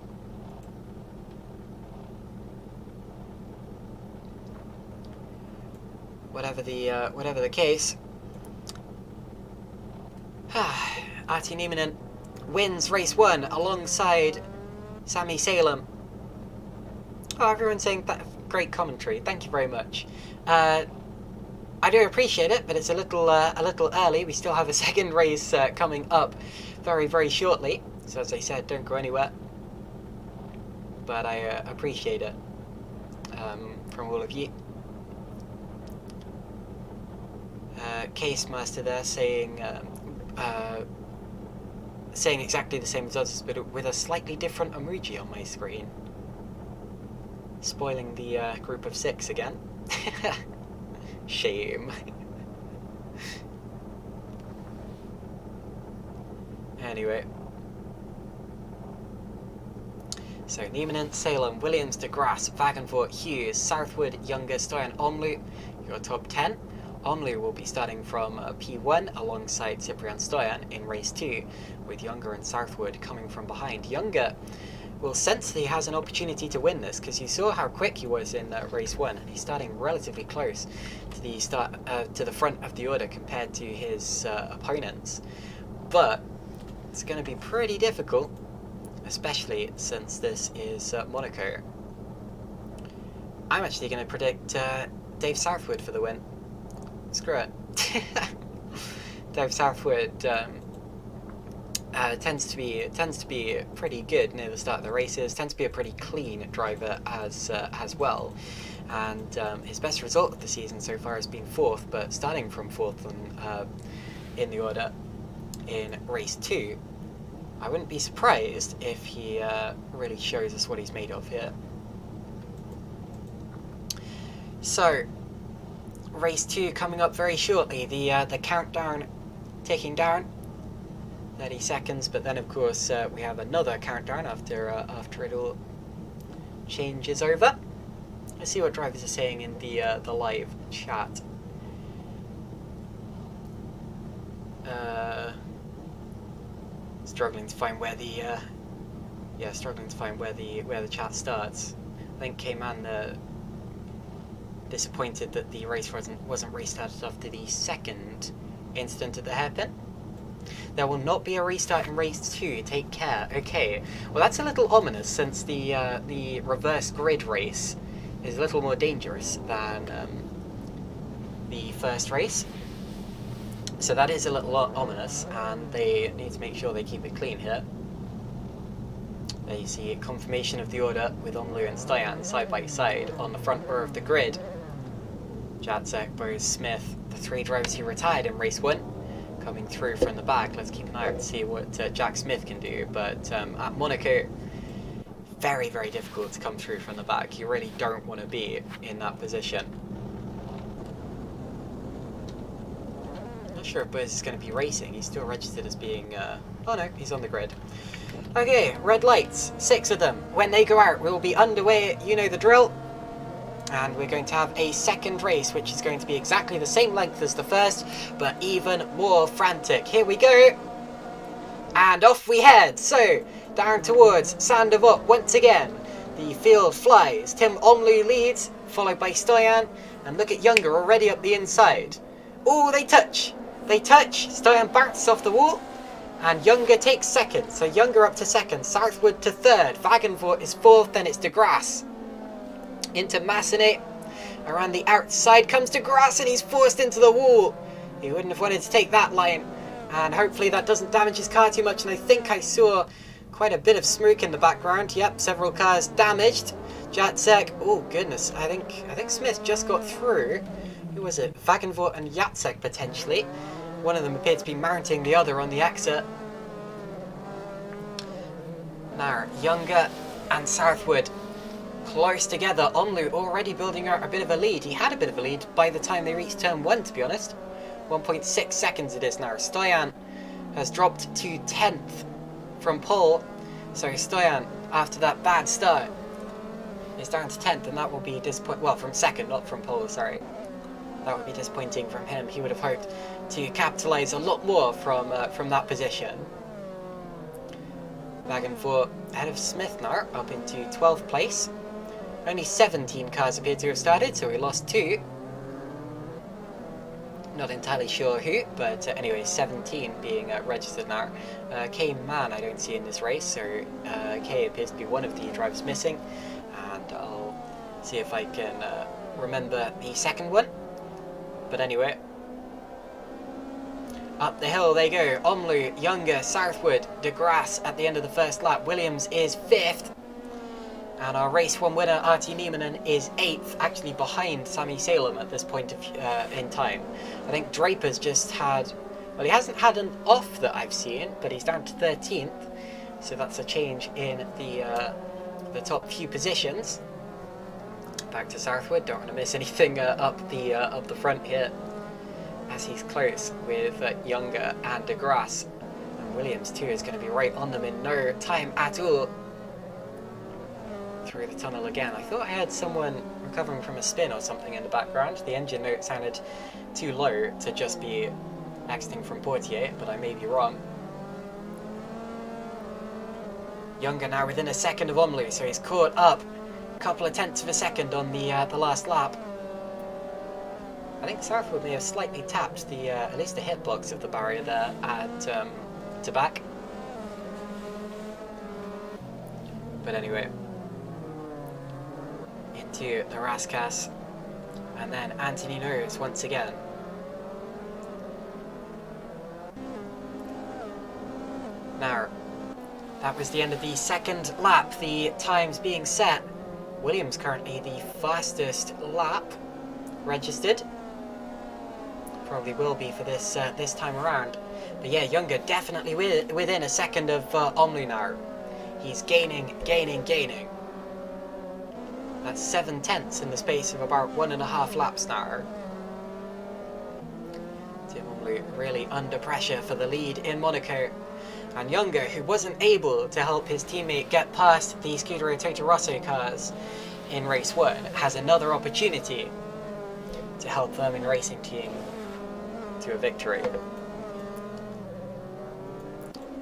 Whatever the case. Artie Nieminen wins race 1 alongside Sammy Salem. Oh, everyone's saying that great commentary. Thank you very much. I do appreciate it, but it's a little early. We still have a second race coming up very, very shortly. So as I said, don't go anywhere. But I appreciate it from all of you. Case Master there saying exactly the same as us, but with a slightly different emoji on my screen. Spoiling the group of 6 again. Shame. Anyway. So, Nieminen, Salem, Williams, DeGrasse, Wagenfort, Hughes, Southwood, Younger, Stoyan, Omlu, your top 10. Omlu will be starting from P1 alongside Cyprian Stoyan in race 2, with Younger and Southwood coming from behind. Younger will sense that he has an opportunity to win this, because you saw how quick he was in race 1, and he's starting relatively close to the front of the order compared to his opponents. But it's going to be pretty difficult, especially since this is Monaco. I'm actually going to predict Dave Southwood for the win. Screw it. Dave Southwood tends to be pretty good near the start of the races. Tends to be a pretty clean driver as well, and his best result of the season so far has been 4th. But starting from 4th in the order in race 2, I wouldn't be surprised if he really shows us what he's made of here. So, race 2 coming up very shortly. The countdown ticking down. 30 seconds, but then of course we have another countdown after it all changes over. Let's see what drivers are saying in the live chat. Struggling to find where the chat starts. I think K-Man disappointed that the race wasn't restarted after the second incident at the hairpin. There will not be a restart in race 2, take care. Okay, well that's a little ominous, since the reverse grid race is a little more dangerous than the first race. So that is a little ominous, and they need to make sure they keep it clean here. There you see confirmation of the order with Omlu and Stoyan side by side on the front row of the grid. Jacek, Bose, Smith, the 3 drivers who retired in race 1, coming through from the back. Let's keep an eye out to see what Jack Smith can do. But at Monaco, very, very difficult to come through from the back. You really don't want to be in that position. Not sure if Bose is going to be racing. He's still registered as being... oh no, he's on the grid. Okay, red lights, 6 of them. When they go out, we'll be underway. You know the drill. And we're going to have a second race, which is going to be exactly the same length as the first, but even more frantic. Here we go. And off we head. So, down towards Sandovot once again. The field flies. Tim Omlu leads, followed by Stoyan. And look at Younger already up the inside. Oh, they touch. They touch. Stoyan bounces off the wall. And Younger takes second. So Younger up to second. Southwood to third. Wagenvoort is fourth. Then it's De Grasse. Into Massenet. Around the outside comes De Grasse, and he's forced into the wall. He wouldn't have wanted to take that line. And hopefully that doesn't damage his car too much. And I think I saw quite a bit of smoke in the background. Yep, several cars damaged. Jacek, oh goodness, I think Smith just got through. Who was it? Wagenvoort and Jacek potentially. One of them appeared to be mounting the other on the exit. Now, Younger and Southwood close together. Omlu already building out a bit of a lead. He had a bit of a lead by the time they reached turn 1, to be honest. 1.6 seconds it is now. Stoyan has dropped to 10th from pole. So Stoyan, after that bad start, is down to 10th, and that will be disappointing. Well, from second, not from pole, sorry. That would be disappointing from him. He would have hoped to capitalise a lot more from that position. Wagenvoort ahead of Smith now, up into 12th place. Only 17 cars appear to have started, so we lost 2. Not entirely sure who, but anyway, 17 being registered now. K Man I don't see in this race, so K appears to be one of the drivers missing. And I'll see if I can remember the second one. But anyway, up the hill they go. Omlu, Younger, Southwood, De Grasse at the end of the first lap. Williams is 5th. And our race 1 winner, Artie Niemanen, is 8th, actually behind Sami Salem at this point in time. I think Draper's just had, well, he hasn't had an off that I've seen, but he's down to 13th. So that's a change in the top few positions. Back to Southwood, don't want to miss anything up the front here, as he's close with Younger and De Grasse. And Williams too is going to be right on them in no time at all. Through the tunnel again. I thought I heard someone recovering from a spin or something in the background. The engine note sounded too low to just be exiting from Portier, but I may be wrong. Younger now within a second of Omlu, so he's caught up a couple of tenths of a second on the last lap. I think Southwood may have slightly tapped the at least the hitbox of the barrier there at to back. But anyway, into the Raskas, and then Anthony Nose once again. Now, that was the end of the second lap, the times being set. Williams currently the fastest lap registered. Probably will be for this this time around. But yeah, Younger definitely within a second of Omlu now. He's gaining. That's 7 tenths in the space of about 1.5 laps now. Tim Omlu really under pressure for the lead in Monaco. And Younger, who wasn't able to help his teammate get past the Scuderia Toto Rosso cars in race 1, has another opportunity to help them in racing team to a victory.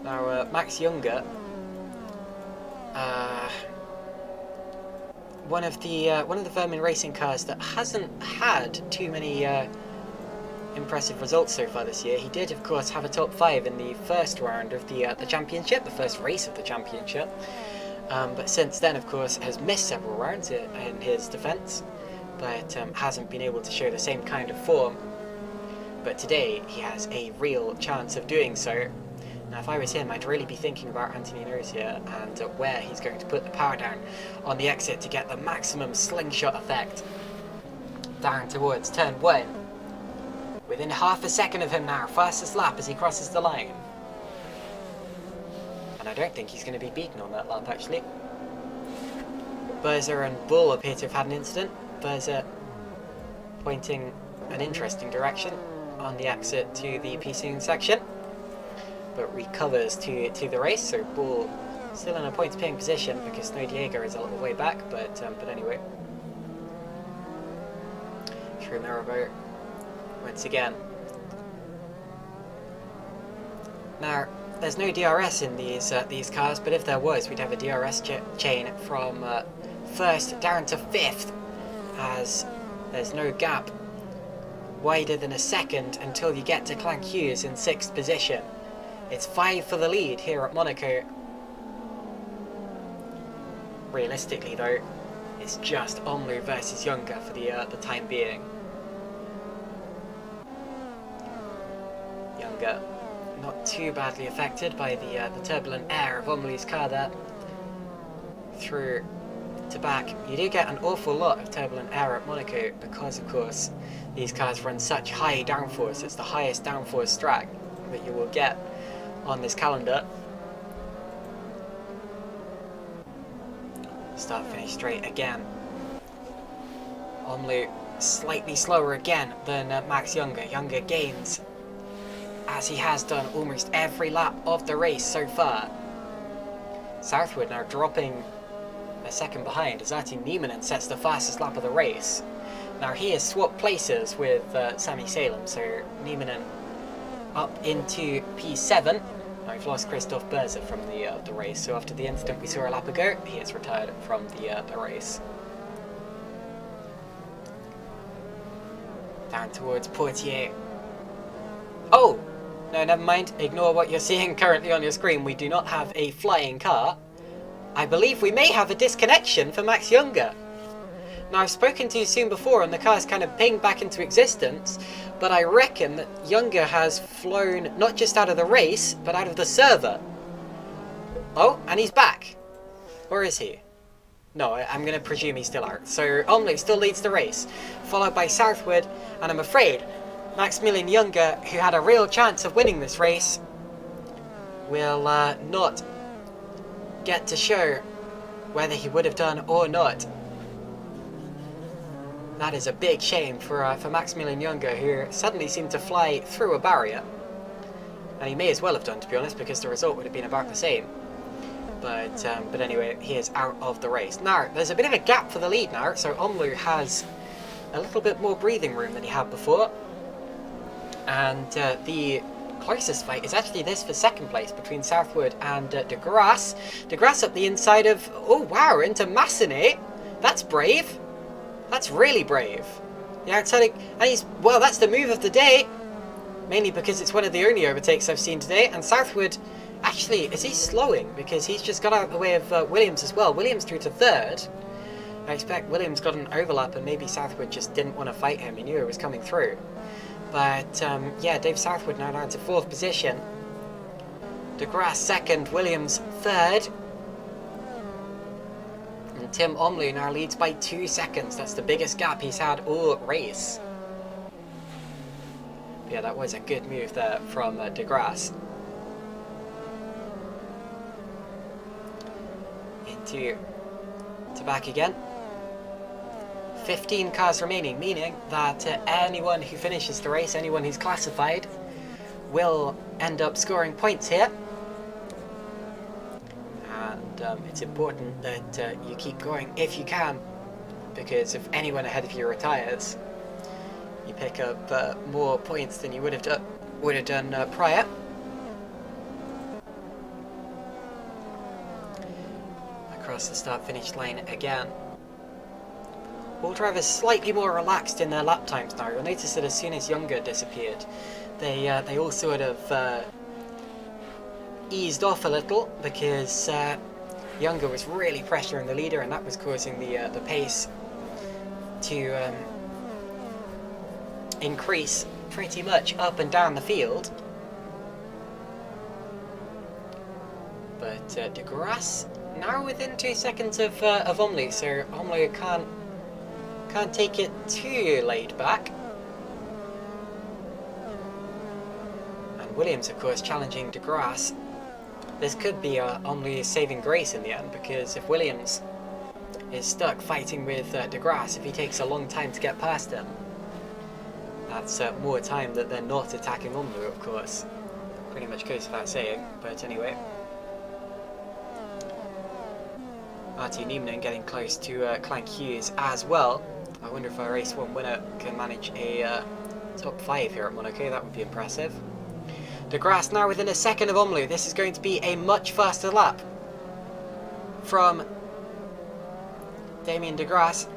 Now, Max Younger, one of the Vermin racing cars that hasn't had too many impressive results so far this year. He did, of course, have a top 5 in the first round of the championship, the first race of the championship. But since then, of course, has missed several rounds in his defence, but hasn't been able to show the same kind of form. But today, he has a real chance of doing so. Now, if I was him, I'd really be thinking about Anthony Nose here and where he's going to put the power down on the exit to get the maximum slingshot effect. Down towards turn 1. Within half a second of him now, fastest lap as he crosses the line. And I don't think he's going to be beaten on that lap, actually. Berzer and Bull appear to have had an incident. Berzer pointing an interesting direction on the exit to the PC section, but recovers to the race. So Bull still in a points paying position because Snow Diego is a little way back, but anyway. through Mirabeau once again. Now, there's no DRS in these cars, but if there was, we'd have a DRS chain from first down to fifth, as there's no gap wider than a second until you get to Clank Hughes in 6th position. It's 5 for the lead here at Monaco. Realistically though, it's just Omloo versus Younger for the time being. Younger not too badly affected by the turbulent air of Omloo's car there. Through to back, you do get an awful lot of turbulent air at Monaco because, of course, these cars run such high downforce. It's the highest downforce track that you will get on this calendar. Start finish straight again. Omloo slightly slower again than Max Younger. Younger gains, as he has done almost every lap of the race so far. Southwood now dropping a second behind as Artie Nieminen sets the fastest lap of the race. Now he has swapped places with Sami Salem, so Nieminen up into P7. Now we've lost Christoph Berzer from the race, so after the incident we saw a lap ago, he has retired from the race. Down towards Portier. Oh! No, never mind. Ignore what you're seeing currently on your screen. We do not have a flying car. I believe we may have a disconnection for Max Younger. Now, I've spoken too soon before and the car's kind of pinged back into existence, but I reckon that Younger has flown not just out of the race, but out of the server. Oh, and he's back. Or is he? No, I'm going to presume he's still out. So, Omloo still leads the race, followed by Southwood, and I'm afraid Maximilian Younger, who had a real chance of winning this race, will not get to show whether he would have done or not. That is a big shame for Maximilian Younger, who suddenly seemed to fly through a barrier. And he may as well have done, to be honest, because the result would have been about the same. But anyway, he is out of the race. Now, there's a bit of a gap for the lead now, so Omloo has a little bit more breathing room than he had before. And the closest fight is actually this for second place between Southwood and De Grasse. De Grasse up the inside of, oh wow, into Massenet. That's brave. That's really brave. The outside, and he's, well, that's the move of the day. Mainly because it's one of the only overtakes I've seen today. And Southwood, actually, is he slowing? Because he's just got out of the way of Williams as well. Williams through to third. I expect Williams got an overlap and maybe Southwood just didn't want to fight him. He knew it was coming through. But, yeah, Dave Southwood now down to 4th position. De Grasse second, Williams third. And Tim Omloo now leads by 2 seconds. That's the biggest gap he's had all race. Yeah, that was a good move there from De Grasse. To back again. 15 cars remaining, meaning that anyone who finishes the race, anyone who's classified, will end up scoring points here. And it's important that you keep going if you can, because if anyone ahead of you retires, you pick up more points than you would have done prior. Across the start-finish line again. All drivers slightly more relaxed in their lap times now. You'll notice that as soon as Younger disappeared, they all sort of eased off a little, because Younger was really pressuring the leader, and that was causing the pace to increase pretty much up and down the field. But De Grasse now within 2 seconds of Omloo, so Omloo can't take it too laid back. And Williams, of course, challenging De Grasse. This could be Omloo's saving grace in the end, because if Williams is stuck fighting with De Grasse, if he takes a long time to get past him, that's more time that they're not attacking Omloo, of course. Pretty much goes without saying, but anyway. Artie Nieminen getting close to Clank Hughes as well. I wonder if a race 1 winner can manage a top 5 here at Monaco. That would be impressive. De Grasse now within a second of Omloo. This is going to be a much faster lap from Damien de Grasse.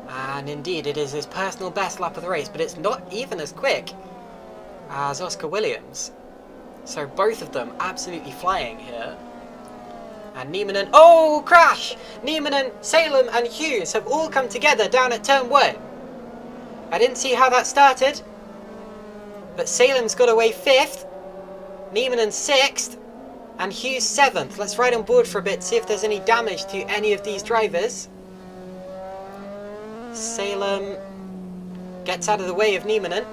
And indeed, it is his personal best lap of the race, but it's not even as quick as Oscar Williams. So both of them absolutely flying here. And Niemanen, oh, crash! Niemanen, Salem and Hughes have all come together down at turn 1. I didn't see how that started, but Salem's got away 5th, Niemanen 6th, and Hughes 7th. Let's ride on board for a bit, see if there's any damage to any of these drivers. Salem gets out of the way of Niemanen.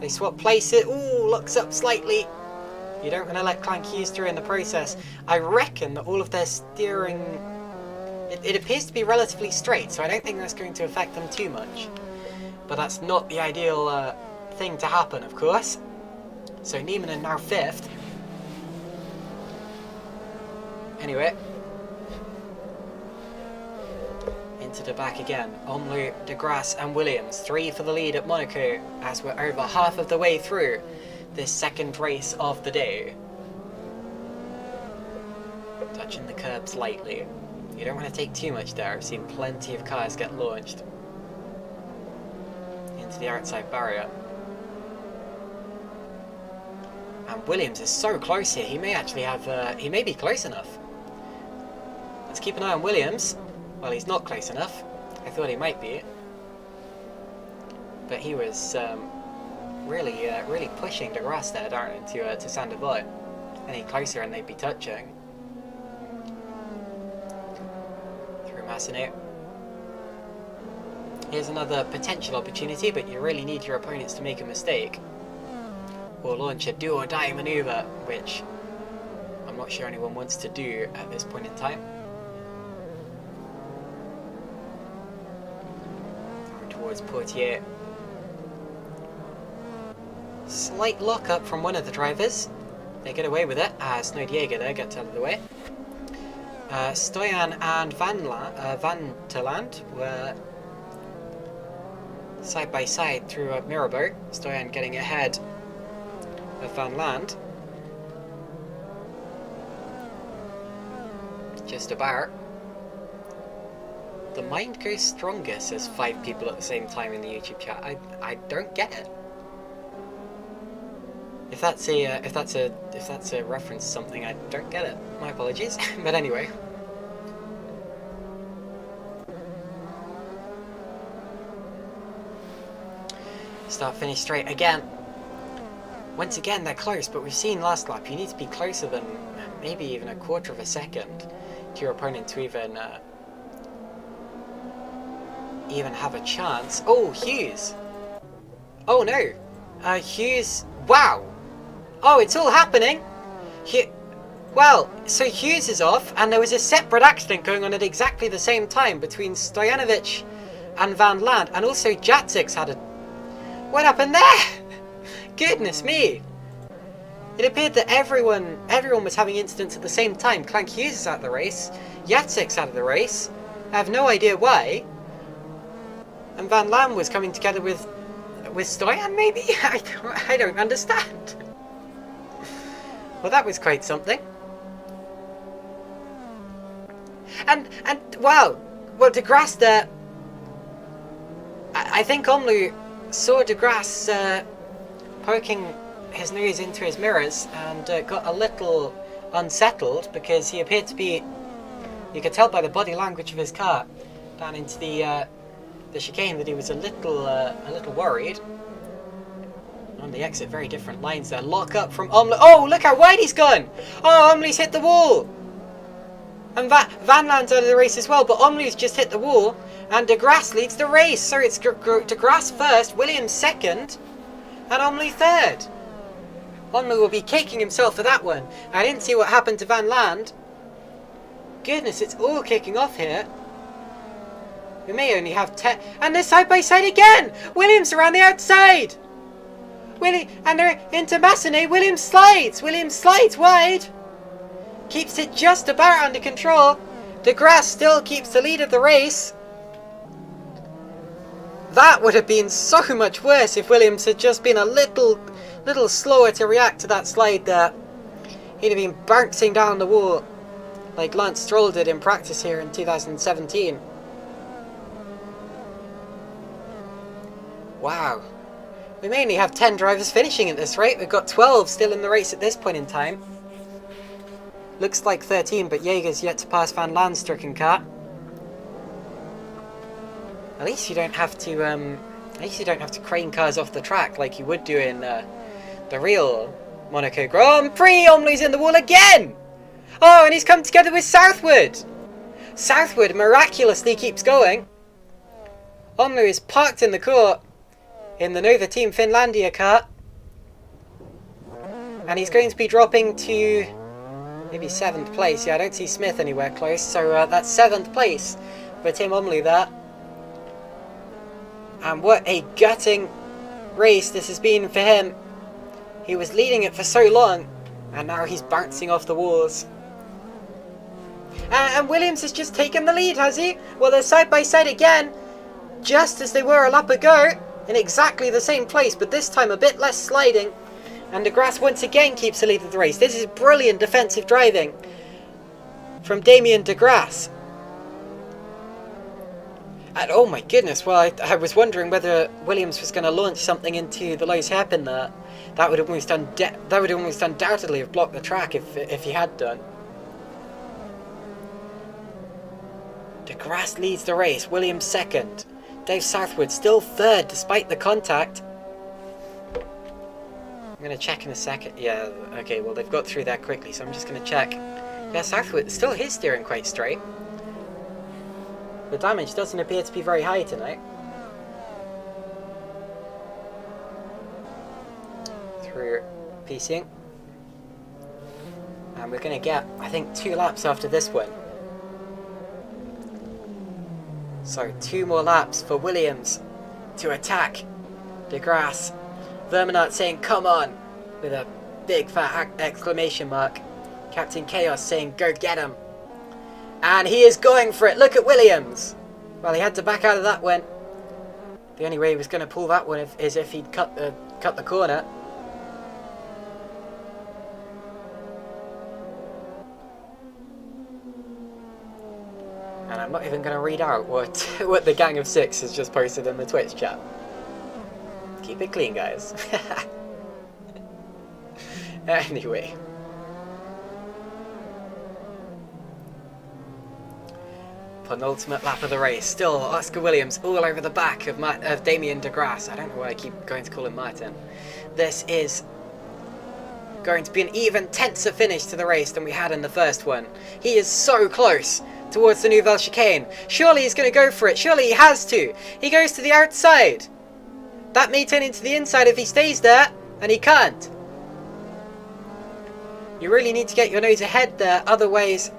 They swap places. Ooh, locks up slightly. You don't want to let Clank Hughes through in the process. I reckon that all of their steering... It appears to be relatively straight, so I don't think that's going to affect them too much. But that's not the ideal thing to happen, of course. So Niemanen now 5th. Anyway. Into the back again. Omloo, de Grasse and Williams. 3 for the lead at Monaco as we're over half of the way through this second race of the day. Touching the curbs lightly. You don't want to take too much there. I've seen plenty of cars get launched into the outside barrier. And Williams is so close here. He may actually have... he may be close enough. Let's keep an eye on Williams. Well, he's not close enough. I thought he might be. But he was really pushing de Grasse there down to Saint-Devote. Any closer and they'd be touching. Through Massenet. Here's another potential opportunity, but you really need your opponents to make a mistake. Or launch a do or die manoeuvre, which I'm not sure anyone wants to do at this point in time. Towards Portier. Slight lock-up from one of the drivers. They get away with it as Snowdiega there gets out of the way. Stoyan and Van Terland were side by side through a Mirabeau. Stoyan getting ahead of Van Land. Just about. The mind goes stronger, says 5 people at the same time in the YouTube chat. I don't get it. If that's a reference to something, I don't get it. My apologies. But anyway. Start finish straight again. Once again they're close, but we've seen last lap you need to be closer than maybe even a quarter of a second to your opponent to even have a chance. Oh, Hughes! Oh no! Hughes... Wow! Oh, it's all happening! Well, so Hughes is off, and there was a separate accident going on at exactly the same time between Stojanovic and Van Land, and also Jacek's had a... What happened there? Goodness me! It appeared that everyone was having incidents at the same time. Clank Hughes is out of the race, Jacek's out of the race, I have no idea why, and Van Land was coming together with Stoyan, maybe? I don't understand. Well, that was quite something. And wow, well, de Grasse there. I think Omloo saw de Grasse poking his nose into his mirrors and got a little unsettled because he appeared to be. You could tell by the body language of his car down into the chicane that he was a little worried. On the exit, very different lines there. Lock up from Omloo. Oh, look how wide he's gone! Oh, Omloo's hit the wall! And Van Land's out of the race as well, but Omloo's just hit the wall, and de Grasse leads the race. So it's de Grasse first, Williams second, and Omloo third. Omloo will be kicking himself for that one. I didn't see what happened to Van Land. Goodness, it's all kicking off here. We may only have 10, and they're side by side again! Williams around the outside! And they're into Massenet. Williams slides wide. Keeps it just about under control. DeGrasse still keeps the lead of the race. That would have been so much worse if Williams had just been a little slower to react to that slide there. He'd have been bouncing down the wall like Lance Stroll did in practice here in 2017. Wow. We mainly have 10 drivers finishing at this rate. We've got 12 still in the race at this point in time. Looks like 13, but Jaeger's yet to pass Van Laan's stricken car. At least you don't have to crane cars off the track like you would do in the real Monaco Grand Prix. Omley's in the wall again! Oh, and he's come together with Southwood! Southwood miraculously keeps going. Omley is parked in the court in the Nova Team Finlandia car. And he's going to be dropping to maybe 7th place. Yeah, I don't see Smith anywhere close, so that's 7th place for Tim Omley there. And what a gutting race this has been for him. He was leading it for so long, and now he's bouncing off the walls. And Williams has just taken the lead, has he? Well, they're side by side again, just as they were a lap ago, in exactly the same place, but this time a bit less sliding. And DeGrasse once again keeps the lead of the race. This is brilliant defensive driving from Damien DeGrasse. And oh my goodness, well, I was wondering whether Williams was going to launch something into the Lowe's hairpin there. That would almost undoubtedly have blocked the track if he had done. DeGrasse leads the race, Williams second. Dave Southwood still third despite the contact. I'm going to check in a second. Yeah, okay, well they've got through that quickly, so I'm just going to check. Yeah, Southwood, still his steering quite straight. The damage doesn't appear to be very high tonight. Through PCing. And we're going to get, I think, 2 laps after this one. So 2 more laps for Williams to attack DeGrasse. Verminat saying, come on, with a big fat exclamation mark. Captain Chaos saying, go get him. And he is going for it. Look at Williams. Well, he had to back out of that one. The only way he was going to pull that one is if he'd cut the corner. And I'm not even going to read out what the Gang of 6 has just posted in the Twitch chat. Keep it clean, guys. Anyway. Penultimate lap of the race. Still Oscar Williams all over the back of Damien DeGrasse. I don't know why I keep going to call him Martin. This is going to be an even tenser finish to the race than we had in the first one. He is so close towards the Nouvelle Chicane. Surely he's going to go for it. Surely he has to. He goes to the outside. That may turn into the inside if he stays there, and he can't. You really need to get your nose ahead there, otherwise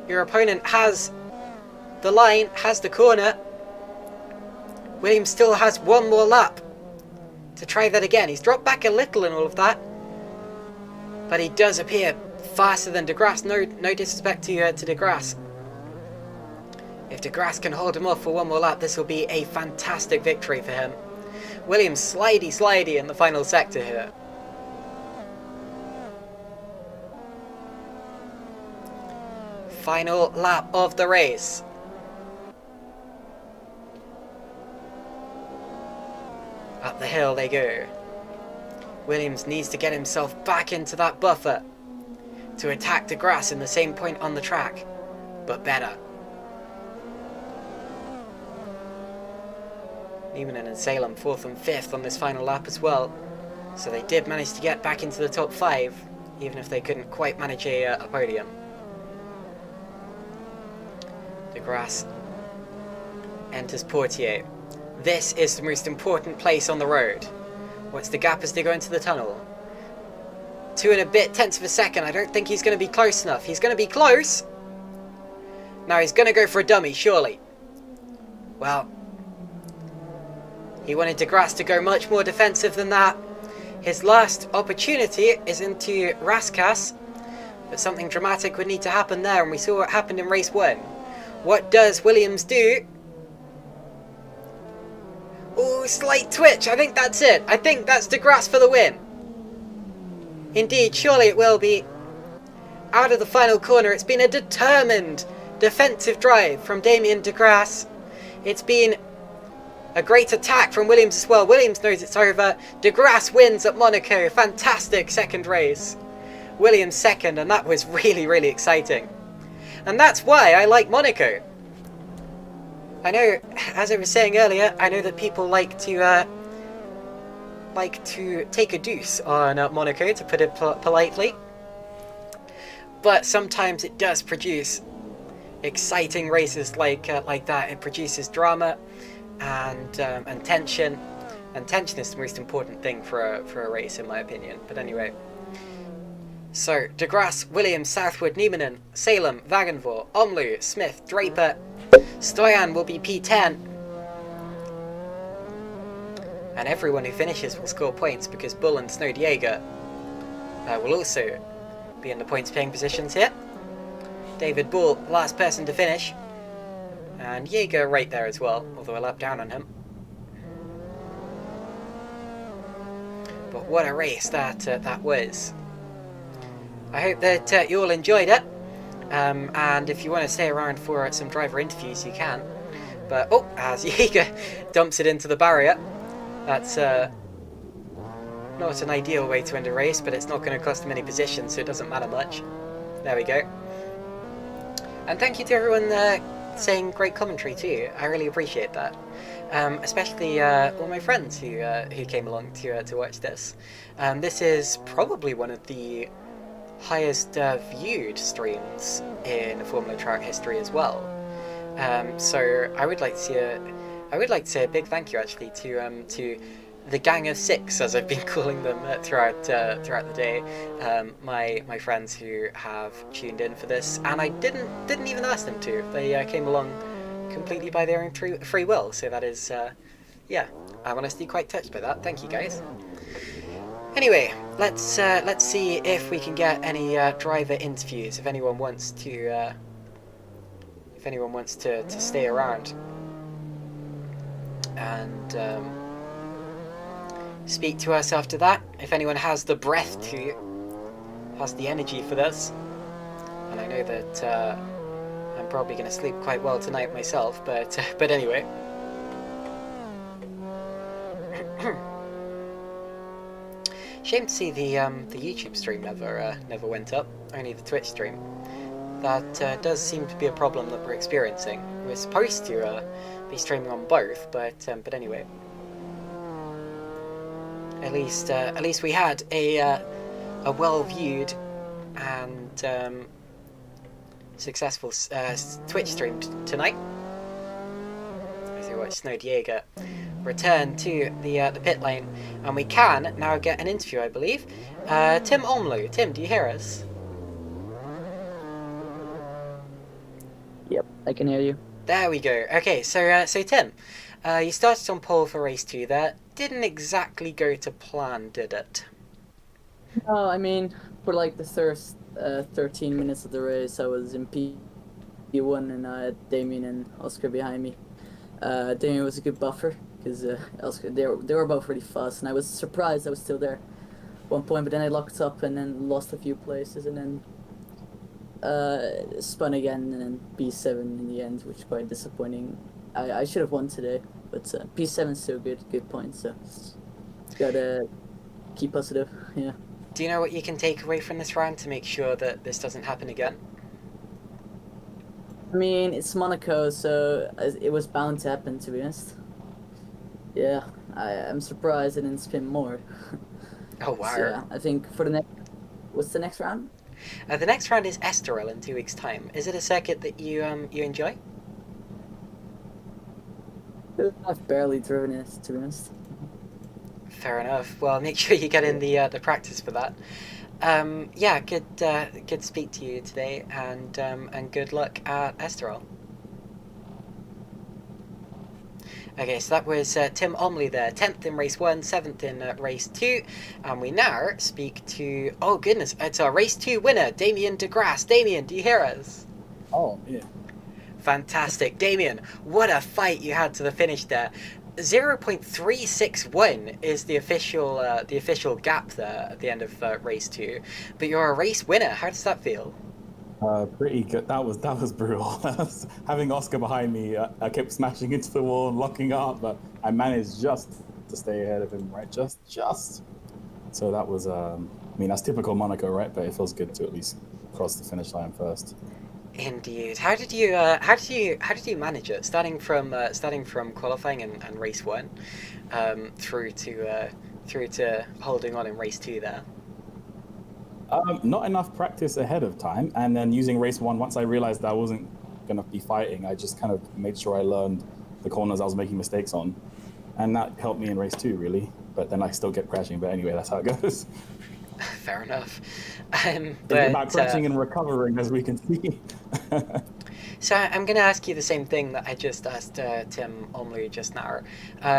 your opponent has the line, has the corner. Williams still has 1 more lap to try that again. He's dropped back a little and all of that, but he does appear faster than DeGrasse. No disrespect to DeGrasse. If DeGrasse can hold him off for 1 more lap, this will be a fantastic victory for him. Williams slidey in the final sector here. Final lap of the race. Up the hill they go. Williams needs to get himself back into that buffer to attack DeGrasse in the same point on the track, but better. Newman and Salem 4th and 5th on this final lap as well, so they did manage to get back into the top 5, even if they couldn't quite manage a podium. DeGrasse enters Portier. This is the most important place on the road. What's the gap as they go into the tunnel? 2 and a bit tenths of a second. I don't think he's going to be close enough. He's going to be close. Now he's going to go for a dummy, surely. Well, he wanted DeGrasse to go much more defensive than that. His last opportunity is into Raskas, but something dramatic would need to happen there, and we saw what happened in race 1. What does Williams do? Oh, slight twitch. I think that's it. I think that's De Grasse for the win. Indeed, surely it will be. Out of the final corner, it's been a determined defensive drive from Damien De Grasse. It's been a great attack from Williams as well. Williams knows it's over. De Grasse wins at Monaco. Fantastic second race. Williams second, and that was really, really exciting. And that's why I like Monaco. I know, as I was saying earlier, I know that people like to take a deuce on Monaco, to put it politely. But sometimes it does produce exciting races like that. It produces drama and tension, and tension is the most important thing for a race, in my opinion. But anyway, so De Grasse, Williams, Southwood, Niemanen, Salem, Wagenvoort, Omloo, Smith, Draper, Stoyan will be P10, and everyone who finishes will score points, because Bull and Snow Diego will also be in the points paying positions here. David Bull, last person to finish, and Jaeger right there as well, although a lap down on him. But what a race that was. I hope that you all enjoyed it, and if you want to stay around for some driver interviews, you can. But oh, as Jaeger dumps it into the barrier, that's not an ideal way to end a race, but it's not going to cost him any positions, so it doesn't matter much. There we go. And thank you to everyone saying great commentary too. I really appreciate that. Especially all my friends who came along to watch this. This is probably one of the highest viewed streams in Formula Track history as well. So I would like to say a big thank you actually to the gang of six, as I've been calling them throughout the day. My friends who have tuned in for this, and I didn't even ask them to. They came along completely by their own free will. So that is, yeah, I'm honestly quite touched by that. Thank you guys. Anyway, let's see if we can get any driver interviews. If anyone wants to stay around and speak to us after that, if anyone has the breath to, has the energy for this. And I know that I'm probably going to sleep quite well tonight myself, but anyway. Shame to see the YouTube stream never went up, only the Twitch stream. That does seem to be a problem that we're experiencing. We're supposed to be streaming on both, but anyway. At least we had a well-viewed and successful Twitch stream tonight. As we watch Snow Diego return to the pit lane, and we can now get an interview, I believe. Tim Omloo. Tim, do you hear us? Yep, I can hear you. There we go. Okay, so Tim, you started on pole for race 2 there. Didn't exactly go to plan, did it? No, I mean, for like the first 13 minutes of the race, I was in P1 and I had Damien and Oscar behind me. Damien was a good buffer because Oscar, they were both really fast, and I was surprised I was still there at one point, but then I locked up and then lost a few places and then spun again and then P7 in the end, which is quite disappointing. I should have won today, but P7's still good points, so gotta keep positive. Yeah. Do you know what you can take away from this round to make sure that this doesn't happen again? I mean, it's Monaco, so it was bound to happen, to be honest. Yeah, I'm surprised I didn't spin more. Oh wow. So, yeah, I think for the next... What's the next round? The next round is Estoril in 2 weeks' time. Is it a circuit that you enjoy? I've barely driven it, to be honest. Fair enough. Well, make sure you get in the practice for that. Yeah, good to speak to you today, and good luck at Estoril. Okay, so that was Tim Omloo there, 10th in race 1, 7th in race 2, and we now speak to, oh goodness, it's our race 2 winner, Damien De Grasse. Damien, do you hear us? Oh, yeah. Fantastic. Damien, what a fight you had to the finish there. 0.361 is the official gap there at the end of race two, but you're a race winner. How does that feel? Pretty good. That was brutal. Having Oscar behind me, I kept smashing into the wall and locking up, but I managed just to stay ahead of him, right? Just. So that was, I mean, that's typical Monaco, right? But it feels good to at least cross the finish line first. Indeed. How did you manage it? Starting from qualifying and race one, through to holding on in race two there. Not enough practice ahead of time, and then using race one. Once I realized that I wasn't gonna be fighting, I just kind of made sure I learned the corners I was making mistakes on, and that helped me in race two, really. But then I still kept crashing. But anyway, that's how it goes. Fair enough. It's about crashing and recovering, as we can see. So I'm going to ask you the same thing that I just asked Tim Omley just now.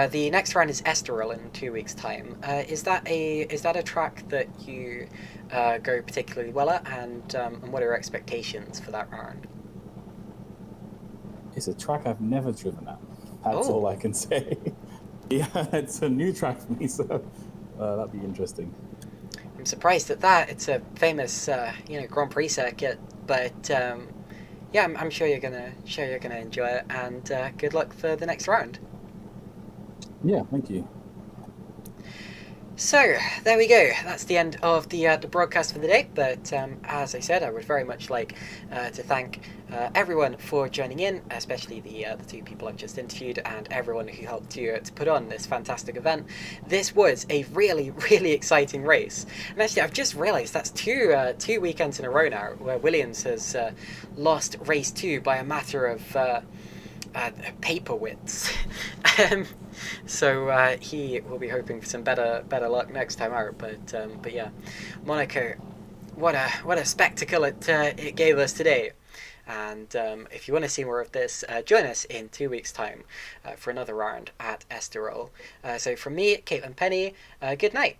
The next round is Estoril in 2 weeks' time. Is that a track that you go particularly well at, and what are your expectations for that round? It's a track I've never driven at. That's Oh. all I can say. Yeah, it's a new track for me, so that'd be interesting. I'm surprised at that. It's a famous, Grand Prix circuit, but yeah, I'm sure you're gonna enjoy it, and good luck for the next round. Yeah, thank you. So there we go. That's the end of the broadcast for the day. But as I said, I would very much like to thank everyone for joining in, especially the two people I've just interviewed, and everyone who helped to put on this fantastic event. This was a really, really exciting race. And actually, I've just realised that's two weekends in a row now where Williams has lost race two by a matter of paper wits. So he will be hoping for some better luck next time out. But yeah, Monaco, what a spectacle it gave us today. And if you want to see more of this, join us in 2 weeks' time for another round at Estoril. So from me, Caitlin Penny, good night.